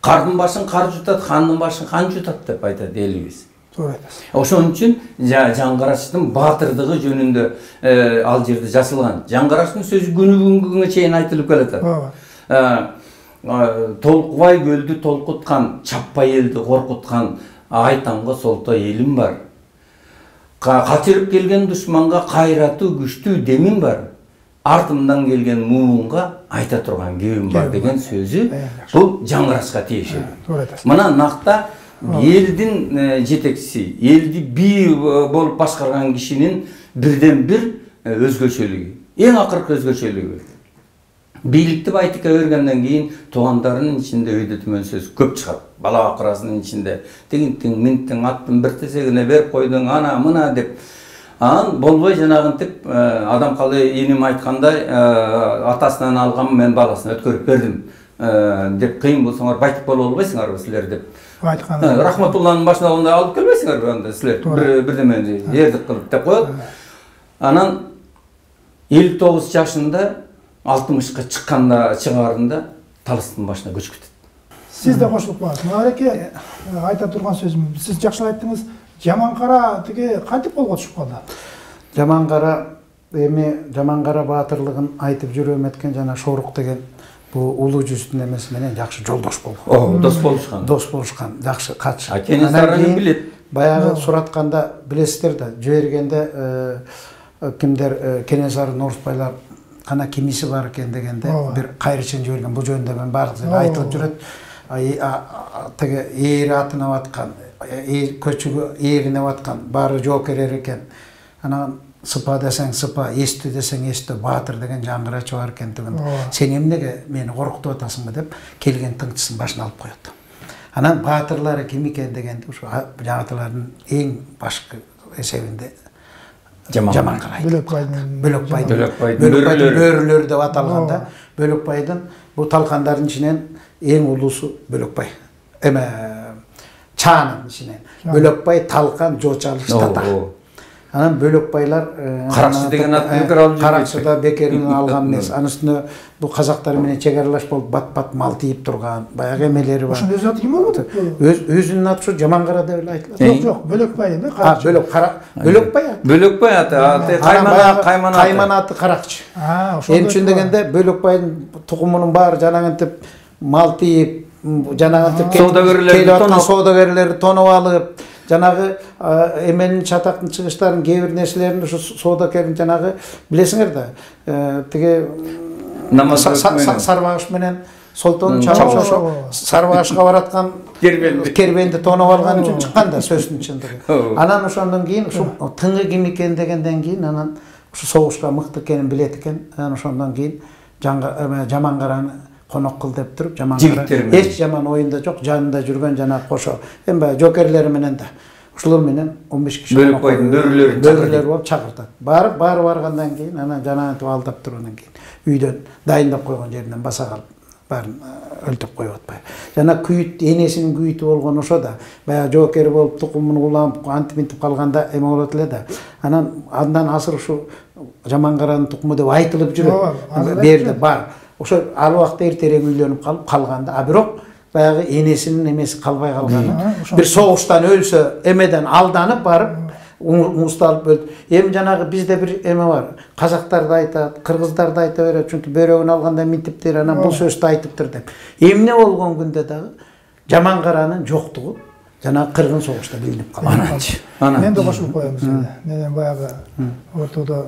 Кардын башын кар жутат, хандын башын хан жутат деп айтат элибиз. Туура айтасыз. Ошон үчүн жаңгырачтын баатырдыгы жөнүндө ал жерде жазылган. Жаңгырачтын сөзү күнү бүгүнгө чейин айтылып келет. Толкубай көлдү толкуткан, чаппай элди коркуткан, айтамга солто элим бар. Качырып келген душманга кайратуу күчтүү демим бар. Артымдан келген муунга айта турган кебим бар деген сөзү бул жаңгырачка тиешелүү. Мына накта элдин жетекчиси, элди бий болуп башкарган кишинин бирден бир өзгөчөлүгү, эң акыркы өзгөчөлүгү. Бийликти Байтыкка бергенден кийин туугандарынын ичинде өйдө төмөн сөз көп чыгат. Бала акырасынын ичинде тигинтиң минтиң аттын бир тесегине берип койдуң, ана мына деп. Анан болбой жанагынтип адам калы энем айткандай атасынан алган мен баласына өткөрүп бердим деп, кыйын болсоңор Байтык боло албайсыңарбы силер деп айткан. Рахматулланын башына ондай алып келбейсиңарбы анда силер бирдемени эрдик кылып деп коет. Анан 59 жашында 60-ка чыгарында Таластын башына көчүп кетет. Сиз да кошулуп каласыз. Маареке айта турган сөзүм, сиз жакшы айттыңыз. Жамангара тиги кантип колго түшүп калды? Жамангара эми Жаманкара баатырлыгын айтып жүрөм эткен жана Шорук деген бул улуу жүздүн эмеси менен жакшы жолдош болгон. Дос болушкан. Дос болушкан, жакшы катыш. Кенесарыны билет. Баягы суратканда билесиздер да, жибергенде кимдер Кенесары орусбайлар кана кимиси бар экен дегенде бир кайрычын жиберген. Бул жөнүндө мен бардык айтылып жүрөт. Теге ээри атынап аткан, көчүгө ээринип аткан баары жоокерлер экен. Анан сыпа десең сыпа, эстүү десең эстүү, баатыр деген жаңгырачы бар экендигин. Сен эмнеге мени коркутуп атасыңбы деп келген тыңчысын башына алып коет. Анан баатырлары ким экен дегенде ушу жаңатылардын эң башкы эсебинде Жаманкара. Бөлөкбайдын бөрүлөрү деп аталганда, Бөлөкбайдын бул талкандардын ичинен эң улуусу Бөлөкбай. Эме Чаанын ичинен. Бөлөкбай, Талкан, Жочалык, Тата. Анан Бөлөкбайлар Каракчы деген атын бекер алып жүрүп. Каракчыда бекерин алган эмес. Анын үстүнө бул казактар менен чек аралаш болуп бат-бат мал тийип турган баягы эмелери бар. Ошондой зат ким болду? Өзүнүн аты ушу Жаманкара деп эле айтылат. Жок, Бөлөкбай да, Каракчы. Бөлөкбай аты. Кайман аты Каракчы. Эми үчүн дегенде Бөлөкбайдын тукумунун баары жанагынтип мал тийип, жанагынтип келип аткан соодагерлерди тонуп алып, жанагы эменин чатактын чыгыштарын кээ бир нерселерин ушу соодагердин жанагы билесиңер да, тиги Сарбагыш менен Солтон чабып ошо Сарбагышка бараткан кербенди тонуп алган үчүн чыккан да сөзүнүн чындыгы. Анан ошондон кийин ушу тыңы ким экен дегенден кийин анан ушу согушка мыкты экенин билет экен. Анан ошондон кийин Жаманкараны конок кыл деп туруп, Жаманкара эч жаман оюнда жок, жанында жүргөн жана кошо эми баягы жокерлери менен да ушулар менен 15 киши Бөлөкбайдын бөрүлөрү болуп чакыртат. Баары баргандан кийин анан жанагынтип алдап тургандан кийин үйдөн дайындап койгон жеринен баса калып баарын өлтүрүп коюп атпайбы. Жана күйүт, энесинин күйүтү болгон ошо да баягы жоокер болуп тукумун уланып антип калганда эме болот эле да. Анан андан азыр ушу Жаманкаранын тукуму деп айтылып жүрөт. Берде бар. Ошо ал убакта эртерээк үйлөнүп калганда, а бирок баягы энесинин эмеси калбай калганы. Бир согуштан өлсө, эмеден алданып барып, мусталып өлдү. Эми жанагы бизде бир эме бар. Казактар да айтат, кыргыздар да айта берет, чүнкү бөөрөгүн алганда минтиптир, анан бул сөздү айтыптыр деп. Эмне болгон күндө дагы Жаманкаранын жоктугу жанагы кыргын согушта билинип калган. Мен да кошулуп коем сизге. Менен баягы ортодо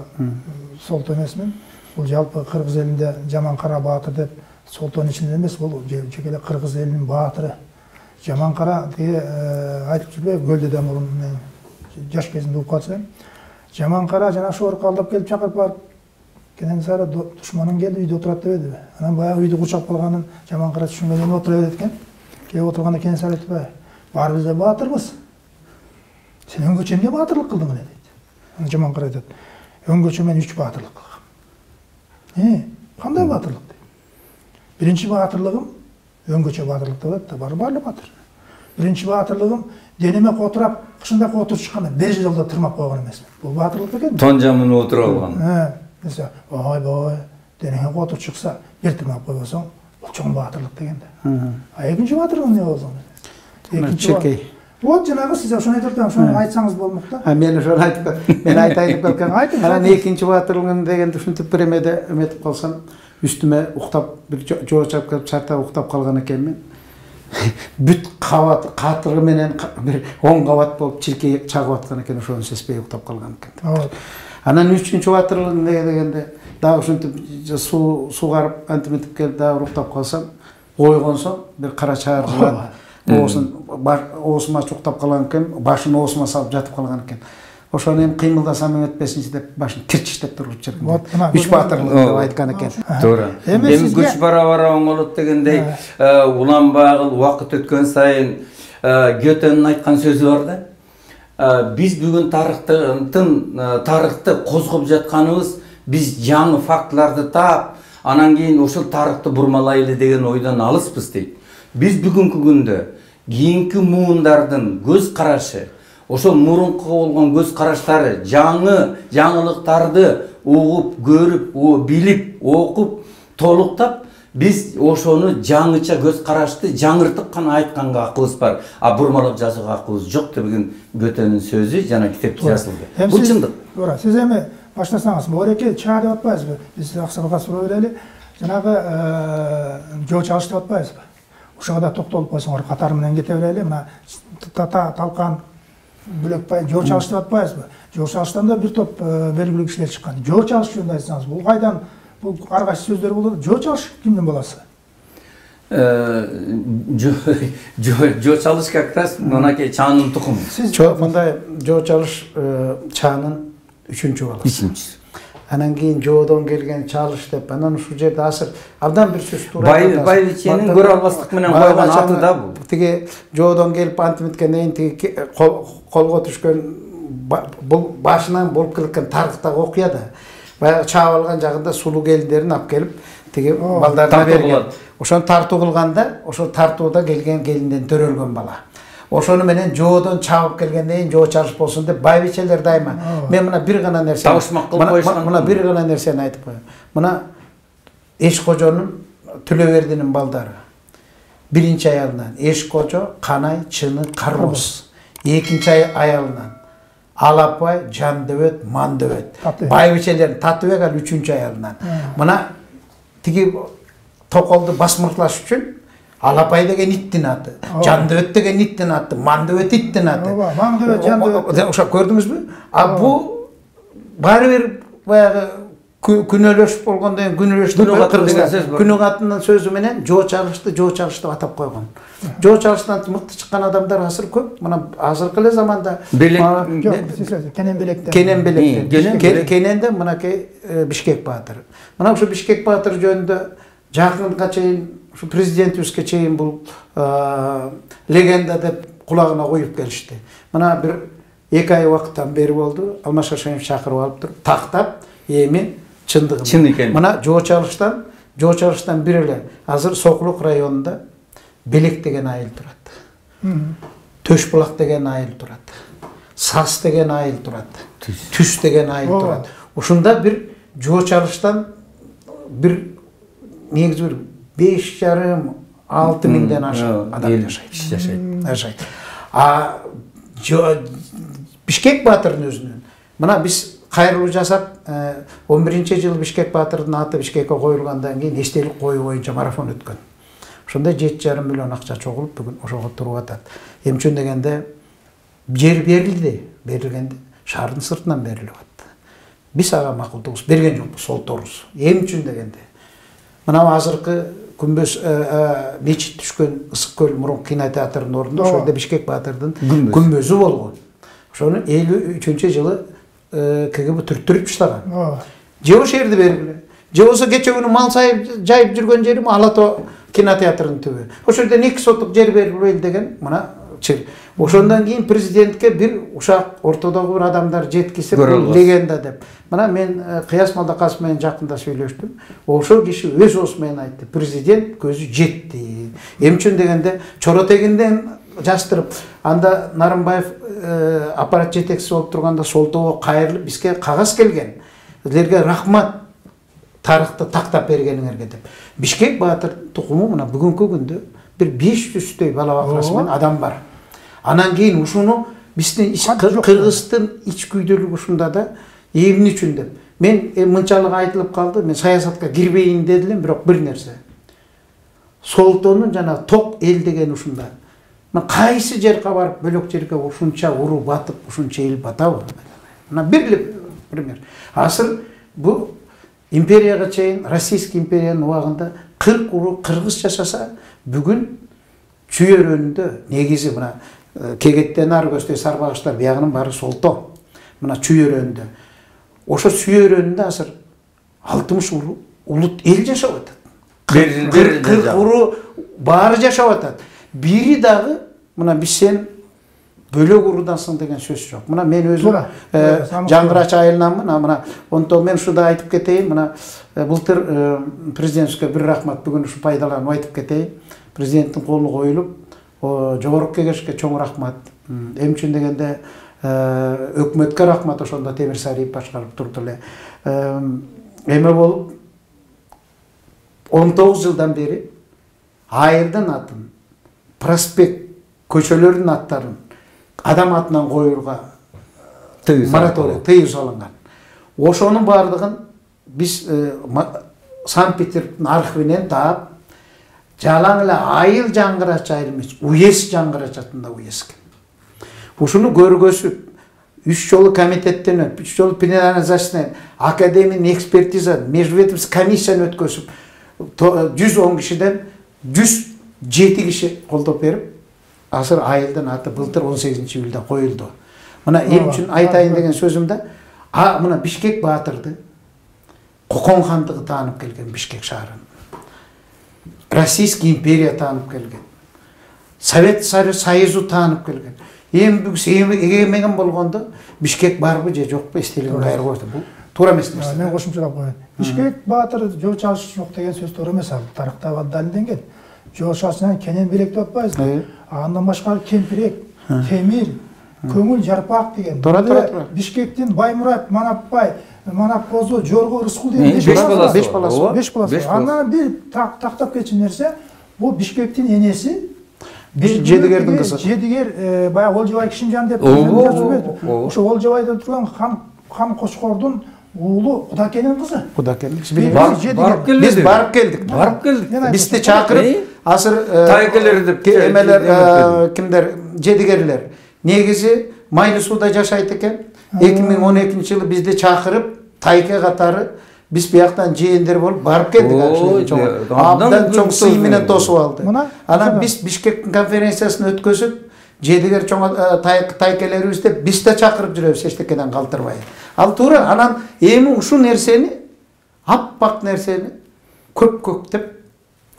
Солтон эмесмин. Бул жалпы кыргыз элинде Жаманкара баатыр деп Солтон ичинде эмес, бул жеке эле кыргыз элинин баатыры. Жаманкара тиги айтып жүрбөйбү, көлдө да мурун мен жаш кезимде угуп калсам, Жаманкара жана Шорукка алдап келип чакырып барып, Кенесары душманың келди, үйдө отурат дебеди. Анан баягы үйдү курчап калганын Жаманкара түшүнгөндөн отура берет экен. Келип отурганда Кенесары айтып, "Баары бизде баатырбыз. Сен өңгөчө эмне баатырлык кылдың эле?" дейт. Анан Жаманкара айтат, "Өңгөчө мен 3 баатырлык кылгам." Кандай баатырлык дейт? Биринчи баатырлыгым өңгөчө баатырлык деп атат да, баары баатыр. Биринчи баатырлыгым денеме отурап, кышында отуруп чыкканда 5 жылда тырмап койгон эмесмин. Бул баатырлык экен. Тон жамын отуруп алган. Ой, денеге отуруп чыкса, бир тырмап койбосоң, бул чоң баатырлык деген да. А экинчи баатырлык эмне болсоң? Экинчи вот жанагы сиз ошону айтып атам, ошону айтсаңыз болмок да. Мен ошону айтып, мен айтып келгем. Анан экинчи баатырлыгын дегенде ушинтип бир эмеде эметип калсам, үстүмө уктап бир жоо чап келип чарта уктап калган экенмин. Бүт кабат катыры менен бир 10 кабат болуп чиркей чагып аткан экен, ошону сезбей уктап калган экен. Анан 3-үнчү баатырлыгын дегенде дагы ушинтип суугарып антип келип дагы уктап калсам, ойгонсом бир кара чаар жылан оосума чуктап калган экен, башын оосума салып жатып калган экен. Ошону эми кыймылдасам эметпесинчи деп башын тирчиштеп туруп жүргөн. 3 баатырлык деп айткан экен. Туура. Эми күч бара оңолот дегендей, уланбагыл убакыт өткөн сайын Гетенин айткан сөзү бар да. Биз бүгүн тарыхты козгоп жатканыбыз, биз жаңы фактыларды таап, анан кийин ошол тарыхты бурмалайлы деген ойдон алыспыз дейт. Биз бүгүнкү күндө кийинки муундардын көз карашы, ошол мурунку болгон көз караштары, жаңылыктарды угуп, көрүп, билип, окуп, толуктап, биз ошону жаңыча көз карашты жаңыртып гана айтканга акыбыз бар, а бурмалап жазууга акыбыз жок деген Гетенин сөзү жана китепте жазылды. Бул чындык. Туура. Сиз эми баштасаңыз, Бореке ча деп атпайсызбы? Биз аксабакас болуп эле жанагы жоо чалыш деп атпайсызбы? Ушуга да токтолуп койсоңор, катар менен кете берели. Мына талкан Бөлекбай жоо чалыш деп атпайсызбы? Жоо чалыштан да бир топ белгилүү кишилер чыккан. Жоо чалыш жөнүндө айтсаңыз, бул кайдан? Бул ар кайсы сөздөр болот. Жоо чалыш кимдин баласы? Жоо чалыш как раз мынакей чаанын тукуму. Мындай жоо чалыш чаанын 3-чү баласы. 3-чү. Анан кийин жоодон келген чалыш деп, анан ушул жерде азыр абдан бир сөз туура. Байбиченин көрө албастык менен койгон аты да бул. Тиги жоодон келип антимиткенден тиги колго түшкөн бул башынан болуп келген тарыхтагы окуя да. Баягы чаап алган жагында сулуу келиндерин алып келип тиги балдарына берген. Ошону тартуу кылганда, ошо тартууда келген келинден төрөлгөн бала. Ошону менен жоодон чабып келгенден кийин жоо чалыш болсун деп байбичелер дайыма. Мен мына бир гана нерсе табышмак кылып коюшкан. Мына бир гана нерсени айтып коеюн. Мына Эшкожонун Төлөбердинин балдары. Биринчи аялынан Эшкожо, Канай, Чыны, Карбоз. Экинчи аялынан Алапай, Жандөбөт, Мандөбөт. Байбичелердин Татыбек ал 3-чү аялынан. Мына тиги Токолду басмыртлаш үчүн Алапай деген иттин аты, Жандөбөт деген иттин аты, Мандөбөт иттин аты. Мандөбөт, Жандөбөт. Ошо көрдүңүзбү? Бу баары бир баягы күнөлөшүп болгондон кийин күнөгатынын сөзү менен жоо чалышты деп атап койгон. Жоо чалыштан мыкты чыккан адамдар азыр көп. Мына азыркы эле заманда Кенен Белек. Кененде мынакей Бишкек Баатыр. Мына ушу Бишкек Баатыр жөнүндө жакынга чейин ушу президентибизге чейин бул легенда деп кулагына коюп келишти. Мына бир 2 ай убакыттан бери болду. Алмаз Шашаев чакырып алып туруп тактап, эми чындыгы. Чын экен. Мына жоо чалыштан бир эле азыр Сокулук районунда Белек деген айыл турат. Төшбулак деген айыл турат. Сас деген айыл турат. Түс деген айыл турат. Ушунда бир жоо чалыштан бир негизи бир 5,5–6 миңден ашык адам жашайт. Бишкек Баатырдын өзүнөн. Мына биз кайрылуу жасап 11-жылы Бишкек Баатырдын аты Бишкекке коюлгандан кийин эстелик коюу боюнча марафон өткөн. Ошондо 7,5 миллион акча чогулуп бүгүн ошого туруп атат. Эмчүн дегенде жер берилгенде шаардын сыртынан берилип атты. Биз ага макулдугубуз берген жокпуз, солторубуз. Эмчүн дегенде мына азыркы күмбөз мечит түшкөн Ысык көл мурунку кинотеатрдын ордунда ошол Бишкек Баатырдын күмбөзү болгон. Ошону 53-жылы КГБ түрттүрүп таштаган. Же ошол жерди бергиле. Же болсо кече күнү мал жайып жүргөн жерим Алато кинотеатрынын түбү. Ошол жерден 2 соттук жер берилбейли деген мына чыр. Ошондон кийин президентке бир ушак ортодогу бир адамдар жеткизип легенда деп. Мына мен Кыяс Молдокасов менен жакында сүйлөштүм. Ошол киши өз оосу менен айтты. Президент көзү жетти. Эмчүн дегенде Чоротегинден жаштырып, анда Нарымбаев аппарат жетекчиси болуп турганда солтоо кайрылып бизге кагаз келген. Силерге рахмат. Тарыхты тактап бергениңерге деп. Бишкек Баатыр тукуму мына бүгүнкү күндө бир 500-төй бала бакырасы менен адам бар. Анан кийин ушуну биздин Кыргыздын ич күйдөлүгү ушунда да эмне үчүн деп. Мен мынчалык айтылып калды, мен саясатка кирбейин дедим, бирок бир нерсе. Солтоонун жана ток эл деген ушунда. Мына кайсы жерге барып бөлөк жерге ушунча уру батып, ушунча эл батабы? Мына бир эле пример. Азыр бу империяга чейин, Российский империянын убагында 40 уру кыргыз жашаса, бүгүн чүйөрөнүндө негизи мына Кегеттен ары көздөй сарбагыштар биягынын баары солто. Мына чүйөрөнүндө. Ошо чүйөрөнүндө азыр 60 уру улут эл жашап атат. 40 уру баары жашап атат. Бири дагы мына биз сен бөлөк урудансың деген сөз жок. Мына мен өзүм Жаңгырач айылынанмын. Мына онто мен ушуда айтып кетейин. Мына былтыр президентибизге бир рахмат бүгүн ушу пайдаланып айтып кетейин. Президенттин колуна коюлуп, жогорку кеңешке чоң рахмат. Эмчүн дегенде өкмөткө рахмат, ошондо Темир Сариев башкарып турду эле. Эме болуп 19 жылдан бери айылдын атын, проспект, көчөлөрдүн аттарын адам атынан коюлга мораторий тыюу салынган. ошонун баардыгын биз Санкт-Петербургдун архивинен таап, жалаң эле айыл жаңгырачы айыл эмес, уез жаңгырачатында уез экен. Ушуну көргөзүп, 3 жолу комитеттен өтүп, 3 жолу пленарный заседание, академиянын экспертиза, межведомство комиссияны өткөзүп, 110 кишиден 107 киши колдоп берип, азыр айылдын аты былтыр 18-июлда коюлду. Мына эл үчүн айтайын деген сөзүмдө, мына Бишкек баатырды Кокон хандыгы таанып келген Бишкек шаарын. Российский империя таанып келген. Совет Союзу таанып келген. Эгеменген болгондо Бишкек барбы же жокпу эстелигин кайра койду. Бул туура эмес нерсе. Мен кошумчалап коеюн. Бишкек баатыр жол чалышы жок деген сөз туура эмес, ал тарыхта далилденген. Жол чалышынан кенен белек деп атпайбызбы? Андан башка кемпирек, темир, көңүл жарпак деген. Бишкектин Баймурат, Манапбай, Манапкозу, Жорго, Рыскул деген 5 баласы. Андан бир тактап кетчү нерсе, бул Бишкектин энеси Жедигердин кызы. Жедигер баягы Олжобай Кишимжан деп жүрбөйдү. Ошо Олжобайда турган хан Кочкордун уулу Кудакенин кызы. Кудакенин. Биз барып келдик. Бизди чакырып, азыр тайкелер деп эмелер кимдер жедигерлер. Негизи Майлы сууда жашайт экен. 2012-жылы бизди чакырып, тайке катары биз бияктан жээндер болуп барып келдик. Абдан чоң сый менен тосуп алды. Анан биз Бишкек конференциясын өткөзүп, жедигер чоң тайкелерибизди биз да чакырып жүрөбүз, эчтекеден калтырбай. Ал туура, анан эми ушул нерсени, аппак нерсени көптеп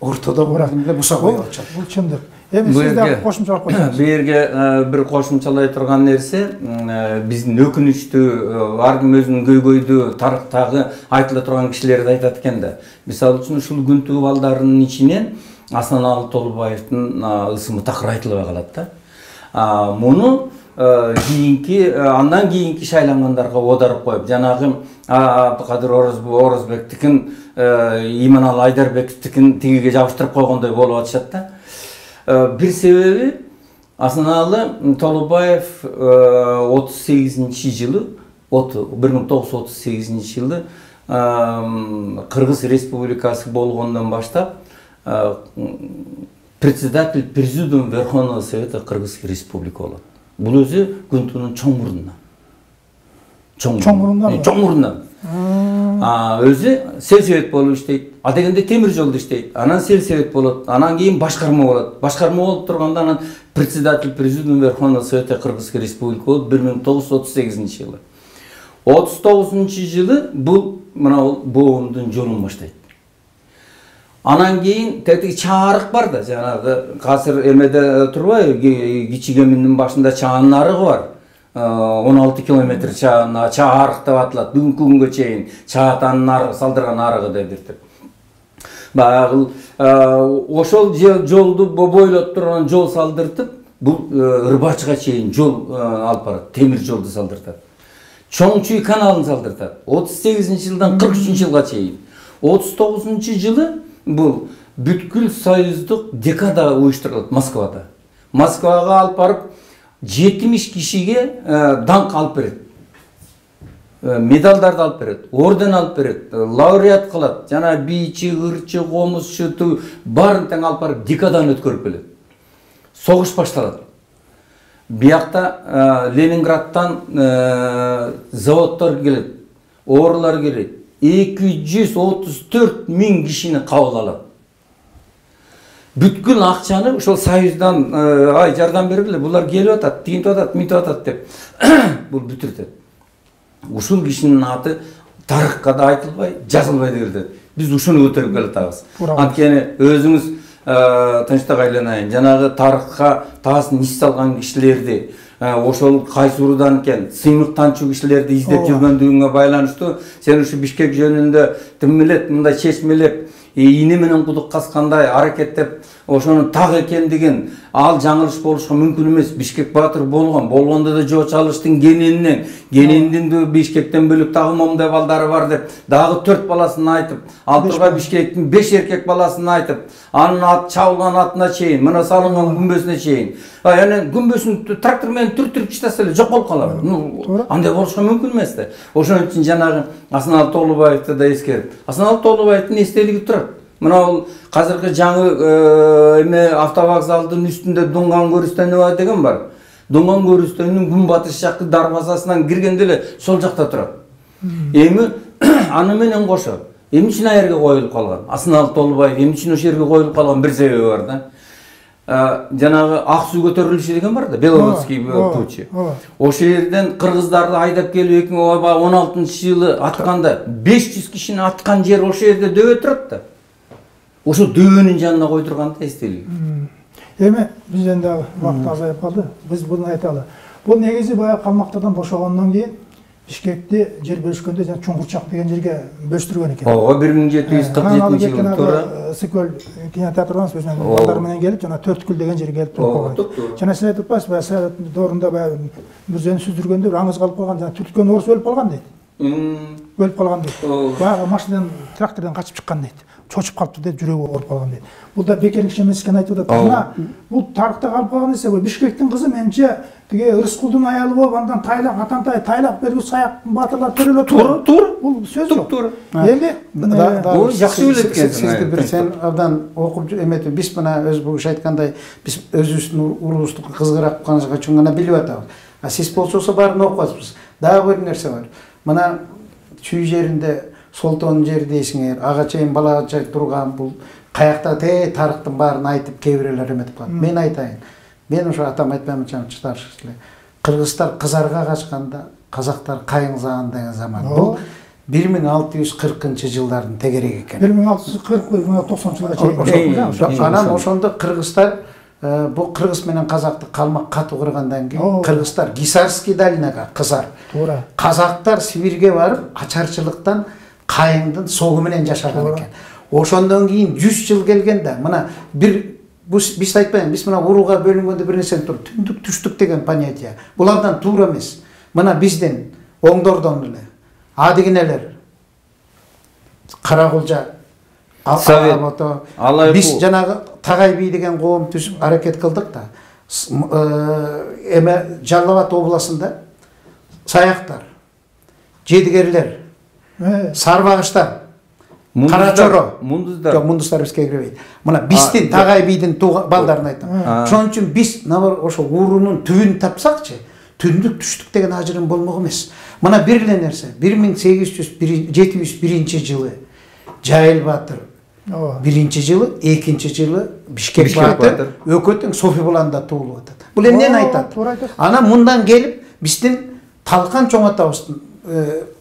ортодо буса коюп атышат. Бул чындык. Эми сиз да кошумчалап коесуңуз. Бу жерге бир кошумчалай турган нерсе, биздин өкүнүчтүү, ар ким өзүнүн көйгөйдүү тарыхтагы айтыла турган кишилерди айтат экен да. Мисалы үчүн ушул күнтүү балдарынын ичинен Аснаналы Толубаевдин ысымы такыр айтылбай калат да. Муну андан кийинки шайлангандарга оодарып коюп, жанагы Абдыкадыр Орозбектикин, Иманалы Айдарбековдикин тигиге жабыштырып койгондой болуп атышат да. Бир себеби Аснаналы Толубаев 1938 жылы Кыргыз Республикасы болгондон баштап председатель Президиум Верховного Совета Кыргызской Республики болот. Бул өзү күнтүүнүн чоң мурундан. Өзү сельсовет болуп иштейт, дегенде темир жолду иштейт, анан сельсовет болот, анан кийин башкарма болот. Башкарма болуп турганда анан председатель Президиум Верховного Совета Кыргызской Республики болуп 1938 жылы. 39-жылы бул мына боомдун жолун баштайт. Анан кийин тетиги чаарык бар да, жанагы азыр эмеде турбайбы, Кичигеминдин башында чаанын арыгы бар. 16 километр чаарык деп атылат. Бүгүнкү күнгө чейин чаатанын арыгы, салдырган арыгы деп биртип. Баягы ошол жолду бойлоп турган жол салдыртып, бул Ырбачыга чейин жол алып барат, темир жолду салдыртат. Чоң Чүй каналын салдыртат. 38-жылдан 43-жылга чейин. 39-жылы бул бүткүл союздук декада уюштурулат Москвада. Москвага алып барып 70 кишиге даңк алып берет. Медалдарды алып берет, орден алып берет, лауреат кылат. Жана бийчи, ырчы, комузчу баарын тең алып барып декадан өткөрүп келет. Согуш башталат. Биякта Ленинградтан заводдор келет, оорулар келет. 234 000 кишини кабыл алат. Бүткүл акчаны ошол Союздан жардам бергиле, булар келип атат, тигинтип атат, мынтип атат деп бул бүтүртөт. Ушул кишинин аты тарыхка да айтылбай, жазылбай дегилди. Биз ушуну көтөрүп келатабыз. Анткени өзүңүз тынчтык айланайын, жанагы тарыхка таасын иш салган кишилерди, ошол кайсыруудан экен, сыймыктанчу кишилерди издеп жүргөндүгүңө байланыштуу, сен ушу Бишкек жөнүндө тиммелеп, мындай чечмелеп ийне менен кудук каскандай аракеттеп ошонун так экендигин, ал жаңылыш болушка мүмкүн эмес. Бишкек баатыр болгондо да жоо чалыштын гениндин Бишкектен бөлүк дагы момундай балдары бар деп, дагы 4 баласын айтып, ал тургай Бишкектин 5 эркек баласын айтып, анын ат чабылган атына чейин, мына салынган күмбөсүнө чейин. Яны күмбөсүн трактор менен түртүрүп чыктаса эле жок болуп калат. Андай болушка мүмкүн эмес да. Ошон үчүн жанагы Асаналы Толубаевди да эскерип, Асаналы Толубаевдин эстелиги турат. Мына бул азыркы жаңы автовокзалдын үстүндө Дунган көрүстөнү деген бар. Дунган көрүстөнүнүн күнбатыш жакы дарбазасынан киргенде эле сол жакта турат. Эми аны менен кошо эмне үчүн аерге коюлуп калган? Асаналы Толубаев эмне үчүн ошол жерге коюлуп калган бир себеби бар да. Жанагы ак суу көтөрүлүшү деген бар да, Беловодский пучи. Ошол жерден кыргыздарды айдап келип 2016-жылы атканда 500 кишини аткан жер ошол жерде дөбө турат да. Ошо дөбөнүн жанына койдурган да эстелик. Эми бизден дагы убакыт азайып калды. Биз буну айталы. Бул негизи баягы калмактардан бошогондон кийин Бишкекти жер бөлүшкөндө жана Чуңкурчак деген жерге бөлүштүргөн экен. 1777-жылы туура. Сыкөл кинотеатрынан өзүнүн балдары менен келип, жана Төрткүл деген жерге келип туруп. Жана сиз айтып атпайсызбы, Совет доорунда баягы мүрзөнү сүздүргөндө аңыз калып калган, жана түткөн орус өлүп калган дейт. Өлүп калган дейт. Баягы машинадан, трактордон качып чыккан дейт. Чочуп калыптыр деп жүрөгү ооруп калган дейт. Бул да бекерлик эмес экенин айтып атат. Мына бул тарыхта калып калган нерсе. Бишкектин кызы менимче тиги Рыскулдун аялы болуп, андан Тайлак, Атантай, Тайлак бергү саяктын баатырлар төрөлөп туура. Бул сөз жок. Эми бул жакшы билет сизди бир сен абдан окуп эметип, биз мына өз бугуш айткандай, биз өзүбүздүн уруустук кызгырак канча үчүн гана билип атабыз. А сиз болсо баарын окуп атасыз. Дагы бир нерсе бар. Мына чүй жеринде Солтон жер дейсиңер, ага чейин балага чейин турган бул каякта тарыхтын баарын айтып кээ бирлер эметип калат. Мен айтайын. Мен ошо атам айтпаймынча чыдарышты. Кыргыздар кызарга качканда, казактар кайыңзаган деген заман. Бул 1640-жылдардын тегереги экен. 1640-90-жылга чейин. Анан ошондо кыргыздар бул кыргыз менен казакты калмак катуу кыргандан кийин кыргыздар Гисарский долинага кызар. Туура. Казактар Сибирге барып, ачарчылыктан кайыңдын согу менен жашаган экен. Ошондон кийин 100 жыл келгенде мына биз айтпайбыз, биз мына урууга бөлүнгөндө бир нерсени туруп түндүк түштүк деген понятие. Булардан туура эмес. Мына бизден оңдордон эле адигинелер Каракулжа биз жанагы Тагай бий деген коом түзүп аракет кылдык да. Эме Жалал Абад областында саяктар, жедигерлер, сарбагыштар, Карачоро, мундуздар бизге кирбейт. Мына биздин Тагай бийдин балдарын айтам. Ошон үчүн биз ошо уруунун түбүн тапсакчы, түндүк түштүк деген ажырым болмок эмес. Мына бир эле нерсе, 1871-жылы Жайыл Баатыр, 1-жылы, 2-жылы Бишкек Баатыр экөө тең Софи буланда туулуп атат. Бул эмнени айтат? Анан мындан келип биздин Талкан чоң атабыздын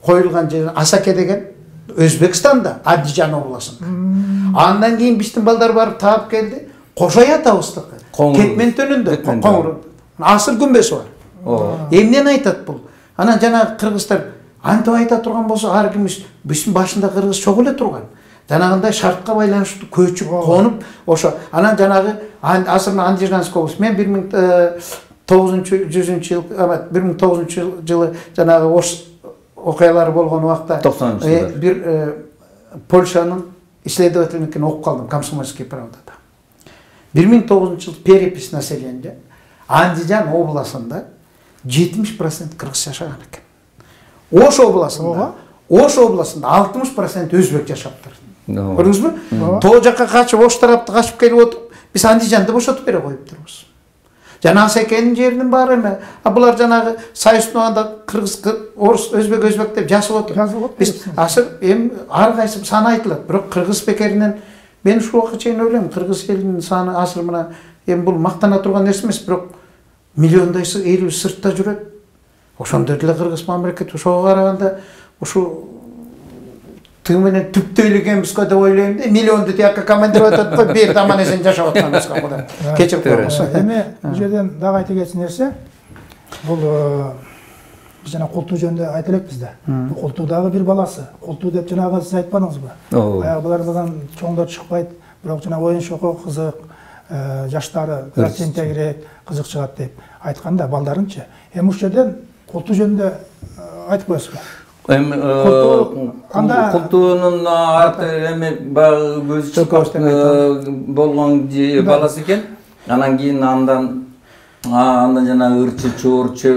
коюлган жери Асаке деген Өзбекстанда, Адижан областында. Андан кийин биздин балдар барып таап келди. Кошой атабыздыкы. Кетмен төнүндө, Коңур. Асыр күмбөсү бар. Эмнени айтат бул? Анан жана кыргыздар антип айта турган болсо, ар ким биздин башында кыргыз чогуу эле турган. Жанагындай шартка байланыштуу көчүп, конуп, ошо анан жанагы асырын Андижанский область. Мен 1900-жылы жанагы Ош окуялары болгон убакта 90-жылдар бир Польшанын исследовательникин окуп калдым, Комсомольский правдада. 1900-жыл перепись населения Андижан областында 70% кыргыз жашаган экен. Ош областында 60% өзбек жашаптыр. Көрдүңүзбү? Тоо жакка качып, Ош тарапты качып келип отуруп, биз Андижанды бошотуп бере коюп турбуз. Жана Асекенин жеринин баары эме. Булар жанагы Сайыстын анда кыргыз, орус, өзбек деп жазып отур. Биз асыр эми ар кайсы саны айтылат. Бирок кыргыз бекеринен мен ушул убакка чейин ойлойм, кыргыз элинин саны асыр мына эми бул мактана турган нерсе эмес, бирок миллиондайсы элүү сыртта жүрөт. Ошондой деле кыргыз мамлекети ошого караганда ушу тыгы менен түптөйлү экенбизго деп ойлойм да. Миллионду тиякка командировать атат да, бир аман эсен жашап атканыбызга кудай. Кечирип коюңуз. Эми бул жерден дагы айта кетчү нерсе, бул Біз жана Култуу жөнүндө айта элекпиз да. Култуудагы бир баласы. Култуу деп жанагы сиз айтпадыңызбы? Баягы булардан чоңдор чыкпайт, бирок жана оюнчугу кызык, жаштары процентке керек, кызык чыгат деп айтканда балдарынчы. Эми ушул жерден Култуу жөнүндө айтып коесузбу? Култуунун аты эми баягы көзү чыккан болгон баласы экен. Анан кийин андан жана ырчы, чуурчу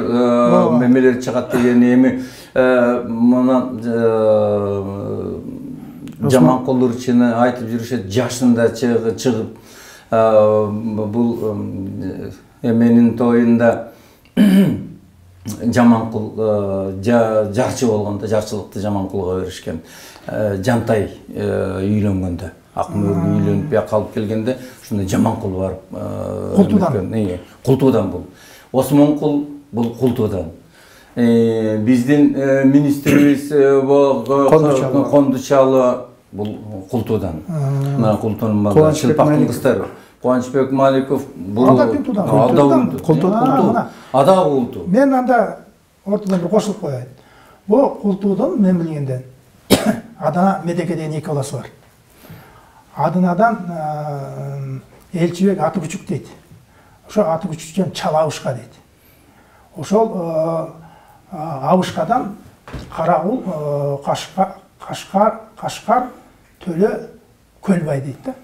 мемелер чыгат деген эми мына Жаманкул ырчыны айтып жүрүшөт, жашында чыгып бул эменин тоюнда Жаманкул жарчы болгондо, жарчылыкты Жаманкулга беришкен. Жантай үйлөнгөндө, Акмөргө үйлөнүп бияка калып келгенде, ушундай Жаманкул барып Култуудан бул. Осмонкул бул Култуудан. Биздин министрибиз Кондучалы бул Култуудан. Мына Култуунун балдары, Чылпактын кыздары. Кубанычбек Маликов бул Култуудан. Ада Култуу. Мен анда ортодон бир кошулуп коеюн. Бул Култуудун мен билгенден Адана Медеке деген эки баласы бар. Аданадан Элчибек Атыбүчүк дейт. Ошо Атыбүчүктөн Чала Абышка дейт. Ошол Абышкадан Карагул, Кашкар, Төлө, Көлбай дейт да.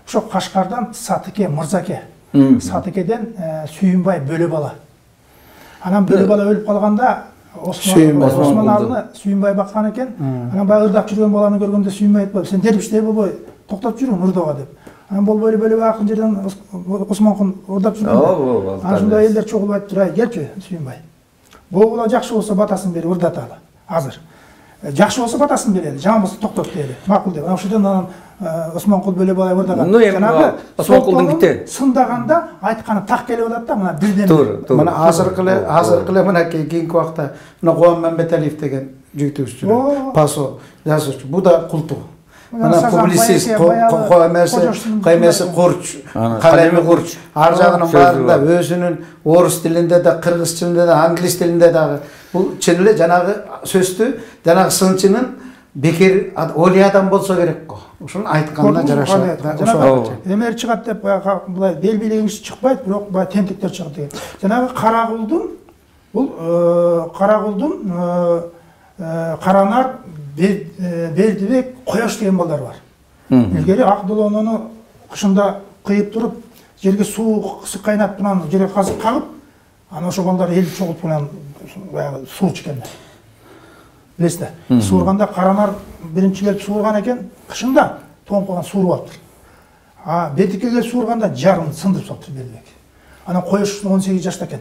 Ошо Кашкардан Сатыке, Мырзаке. Сатыкеден Сүйүнбай бөлө бала. Анан бөлө бала өлүп калганда Осман Алыны Сүйүнбай баккан экен. Анан баягы ырдап жүргөн баланы көргөндө Сүйүнбай айтпады. Сен дербиштей болбой токтоп жүрүң ырдоого деп. Анан болбой эле бөлө баккан жерден Осмонкун ырдап жүргөн. Анан ушундай элдер чогулуп айтып турай, келчи Сүйүнбай. Бул бала жакшы болсо батасын берип ырдаталы. Азыр. Жакшы болсо батасын берели, жаман болсо токтот дейли. Макул деп. Ошондон анан Осмонкул бөлө бала ырдаган. Жанагы Осмонкулдун ките сындаганда айтканы так келип атат да, мына бирден. Мына азыркы мына кийинки убакта мына Кубан Мамбеталиев деген жигитибиз жүрөт. Пасо жазуучу. Бу да Култуу. Мына публицист, каймеси Курч, Калеми Курч. Ар жагынын баарында өзүнүн орус тилинде да, кыргыз тилинде да, англис тилинде дагы бул чын эле жанагы сөздү, жанагы сынчынын бекер олий адам болсо керек го. Ушуну айтканына жарашат. Эмер чыгат деп булай бел бийлеген киши чыкпайт, бирок баягы тентектер чыгат деген. Жанагы Карагулдун Каранар, Бердибек, Коёш деген балдар бар. Илгери Акдолонону кышында кыйып туруп, жерге суу кайнатып анан жерге казык кагып, анан ошо балдар эл чогулуп анан баягы суу ичкен. Билесиз да, суурганда Каранар биринчи келип суурган экен, кышында тоңуп калган сууруп алыптыр. Бердикке келип суурганда жарым сындырып салыптыр Бердибек. Анан Коёш 18 жашта экен.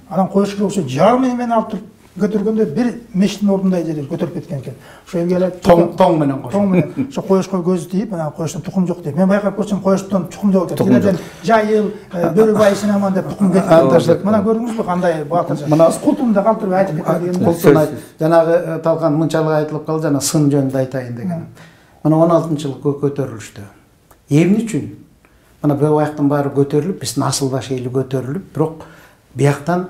Анан Коёшко ошо жарым менен алып туруп көтөргөндө бир мештин ордундай жерге көтөрүп кеткен экен. Ошо элге эле тоң менен кош. Ошо Коёшко көзү тийип, анан Коёштон тукум жок деп. Мен байкап көрсөм Коёштон тукум жок деп. Кенеден жайыл, бөрүбай сынаман деп тукум кетип. Мына көрдүңүзбү кандай баатыр. Мына Култуунда калтырып айтып кеткен деген. Култуун жанагы талкан мынчалык айтылып калды, жана сын жөнүндө айтайын деген. Мына 16-жылкы көтөрүлүштө. Эмне үчүн? Мына бул аяктын баары көтөрүлүп, биздин асыл баш эли көтөрүлүп, бирок бияктан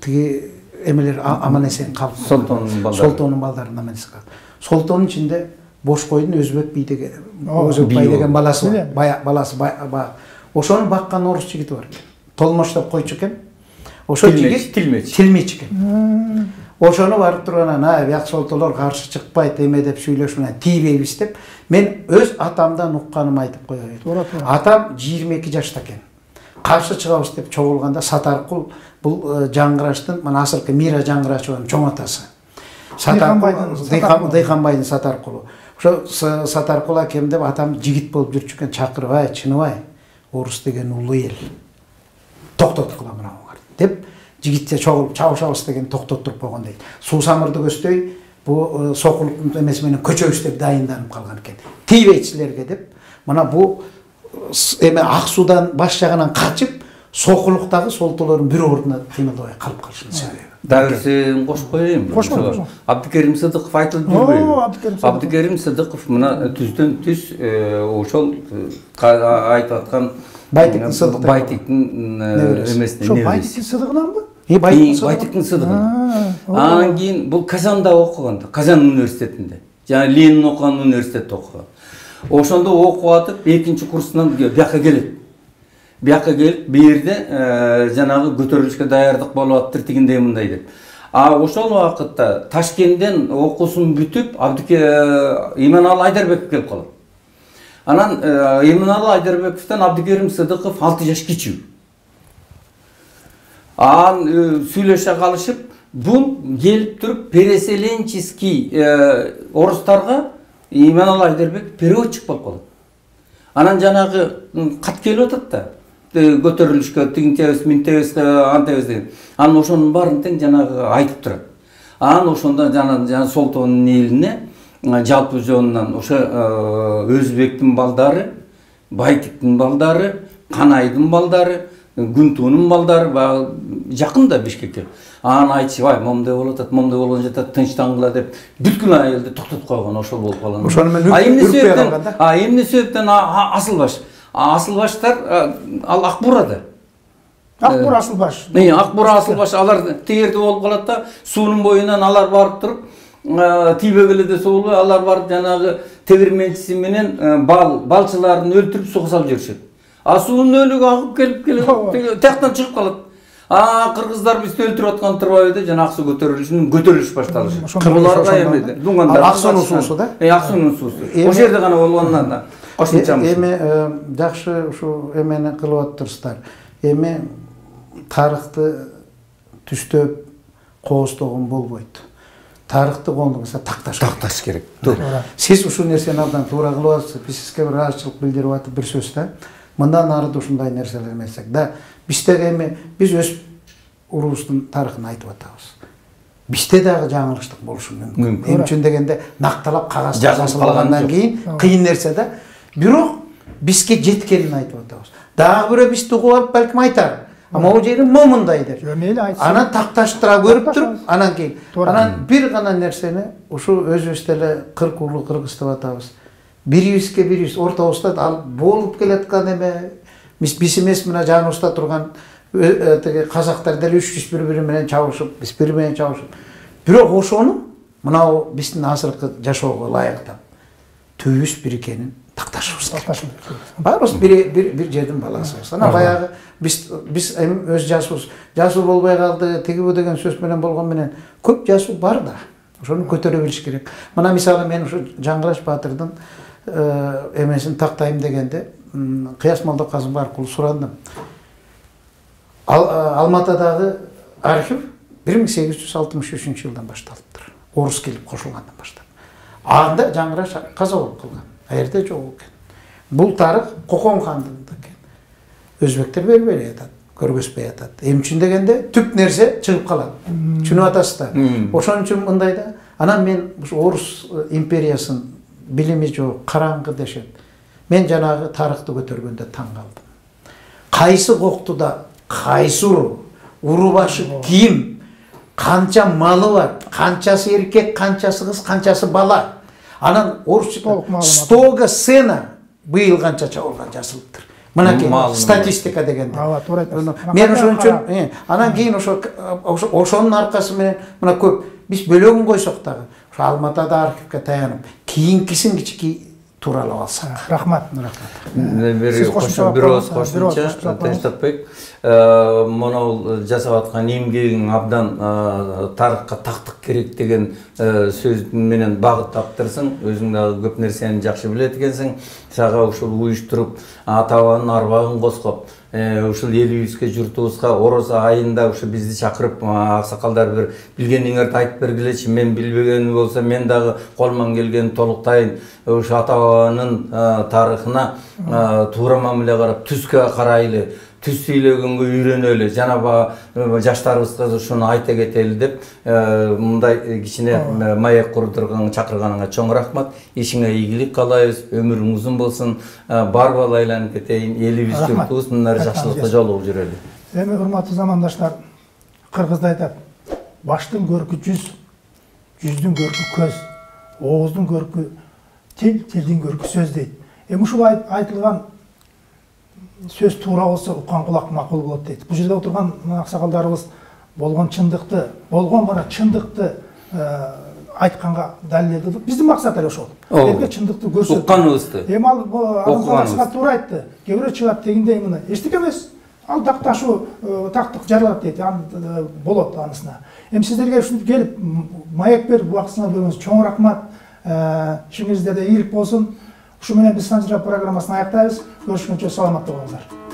тиги эмелер аман эсен калып. Солтонун балдарына аман эсен калып. Солтонун ичинде Бош койдун Өзбек бай деген баласы бар. Баласы ошону баккан орус жигити бар экен. Толмош деп койчу экен. Ошо жигит тилмеч экен. Ошону барып турганан, бияк солтолор каршы чыкпайт эме деп сүйлөшүп, тийбейбиз деп мен өз атамдан укканымды айтып коеюн. Атам 22 жашта экен. Каршы чыгабыз деп чогулганда Сатаркул бул жаңгыраштын, мына азыркы Мира жаңгырашынын чоң атасы. Дыйканбайдын Сатаркулу. Ошо Сатаркул акем деп атам жигит болуп жүрчү экен, чакырбай, чыныбай. Орус деген улуу эл. Токтоткула мынауңар деп жигитте чогулуп чабышабыз деген токтоттуруп койгон дейт. Суу самырды көздөй бу сокулуктун эмеси менен көчөбүз деп дайынданып калган экен. Тийбейчилерге деп мына бу эме ак суудан баш жагынан качып сокулуктагы солтолордун бир ордуна кыймылдабай калып калышынын себеби. Дагы кошуп коеюн. Абдыкерим Сыдыков айтылып жүрбөйбү? Абдыкерим Сыдыков мына түздөн түз ошол айтып аткан Байтиктин эмесинен небереси. Байтиктин Сыдыгынанбы? Байтиктин сыдыгы. Анан кийин бул Казанда окуган, Казан университетинде. Жана Ленин окуган университетте окуган. Ошондо окуп атып, 2-курсунан бияка келет. Бияка келип, бу жерде жанагы көтөрүлүшкө даярдык болуп атыптыр тигиндей мындай деп. Ошол убакытта Ташкенттен окуусун бүтүп, Иманалы Айдарбеков келип калат. Анан Иманалы Айдарбековдон Абдыкерим Сыдыков 6 жаш кичүү. Сүйлөшө калышып, бул келип туруп переселенческий орустарга Иманалы Айдарбеков переводчик болуп калат. Анан жанагы кат келип атат да. Көтөрүлүшкө тигинтебиз, минтебиз, антебиз деген. Анан ошонун баарын тең жанагы айтып турат. Анан ошондо жана Солтоонун элине жалпы жонунан ошо Өзбектин балдары, Байтиктин балдары, Канайдын балдары, Гүнтуунун балдары жакын да Бишкекке. Анан айтышып, момундай болуп атат, момундай болгон жатат, тынчтангыла деп бүткүл айылды токтотуп койгон, ошол болуп калган. Ошону мен үрпөй калган да. Эмне себептен Асылбаш? Асылбаштар ал Акбурада. Акбур Асылбаш. Акбур Асылбаш алар тегерде болуп калат да, суунун боюнан алар барып туруп, тийбегеледе соолу алар барып жанагы тебирменчиси менен балчыларын өлтүрүп суга салып жиберишет. Суунун өлүгү агып келип тияктан чыгып калат. Кыргыздар бизди өлтүрүп аткан турбайбы деп жана Ак суу көтөрүлүш башталышы. Кыргызларга эми дуңгандар. Ак суунун суусу да? Ак суунун суусу. Ошол жерде гана болгондон да. Эми жакшы ушу эмени кылып атырсыздар. Эми тарыхты түштөп кооздогон болбойт. Тарыхты коомдуңузга такташ керек. Сиз ушул нерсени абдан туура кылып атасыз. Биз сизге бир ыраазычылык билдирип атып бир сөз да. Мындан ары да ушундай нерселер эмесек да. Биздеги эми биз өз урубуздун тарыхын айтып атабыз. Бизде дагы жаңылыштык болушу мүмкүн. Эмне үчүн дегенде накталап кагазга жазылгандан кийин кыйын нерсе да. Бирок бизге жеткенин айтып атабыз. Дагы бирөө бизди угуп алып балким айтар. Могу жери момундай деп. Анан такташтыра көрүп туруп, анан кийин анан бир гана нерсени ушу өзүбүз деле 40 уулуу кыргыз деп атабыз. Бирибизге бирибиз ортобузда ал болуп келаткан эме биз эмес мына жаныбызда турган теге казактар деле 300 бири-бири менен чабышып, биз бири менен чабышып. Бирок ошону мынау биздин азыркы жашоого ылайыктап түбүбүз бир экенин такташыбыз керек. Баарыбыз бир жердин баласыбыз. Анан баягы биз өз жасуу болбой калды, тигибу деген сөз менен болгон менен көп жасуу бар да. Ошону көтөрө билиш керек. Мына мисалы мен ушу Жаңгыраш Баатырдын эмесин тактайм дегенде Кыяс Молдокасымов аркылуу сурандым. Алматыдагы архив 1863-жылдан башталыптыр. Орус келип кошулгандан баштап. Анда Жаңгыраш каза болуп калган. Аерде жок экен. Бул тарых Кокон хандын экен. Өзбектер бербей атат, көргөзбөй атат. Эмне үчүн дегенде түп нерсе чыгып калат. Түшүнүп атасыздар. Ошон үчүн мындай да. Анан мен ушу Орус империясын билими жок, караңгы дешет. Мен жанагы тарыхты көтөргөндө таң калдым. Кайсы коктуда кайсы уру башы ким, канча малы бар, канчасы эркек, канчасы кыз, канчасы бала. Анан орусча стога сена быйыл канча чабылган жазылыптыр. Мынакей статистика дегенде. Мен ошон үчүн анан кийин ошонун аркасы менен мына көп биз бөлөгүн койсок дагы ошо Алматыда архивге таянып кийинкисин кички тууралап алсак. Рахмат. Бир ооз кошумча Тынчтыкбек монол жасап аткан эмгегиң абдан тарыхка тактык керек деген сөз менен багыттаптырсың. Өзүң дагы көп нерсени жакшы билет экенсиң. Сага ушул уюштуруп ата бабанын арбагын коскоп ушул элибизге журтубузга Ороз айында ушу бизди чакырып аксакалдар бир билгениңерди айтып бергилечи. Мен билбегеним болсо мен дагы колуман келген толуктайын. Ушу ата бабанын тарыхына туура мамиле карап түскө карайлы. Түз сүйлөгөнгө үйрөнөлү, жана жаштарыбызга ушуну айта кетели деп мындай кичине маек курдурган чакырганыңа чоң рахмат. Ишиңе ийгилик каалайбыз, өмүрүң узун болсун, бар бала айланып кетейин, элибиз журтубуз мындай жакшылыкта жолугуп жүрөлү. Эми урматтуу замандаштар, кыргызда айтат: баштын көркү жүз, жүздүн көркү көз, ооздун көркү тил, тилдин көркү сөз дейт. Эми ушул айтылган сөз туура болсо уккан кулак макул болот дейт. Бул жерде отурган аксакалдарыбыз болгон чындыкты, болгон гана чындыкты айтканга далилдедик. Биздин максат эле ошол. Элге чындыкты көрсөтүү. Укканыбызды. Эми ал адамдар туура айтты. Кээ бирөө чыгат дегендей мына эчтеке эмес. Ал такташуу тактык жаралат дейт. Болот анысына. Эми сиздерге ушинтип келип маек берип убактысына бөлгөнүңүз чоң рахмат. Ишиңизде да ийгилик болсун. Ушу менен биз Санжира программасын аяктайбыз. Көрүшкөнчө саламатта болуңуздар.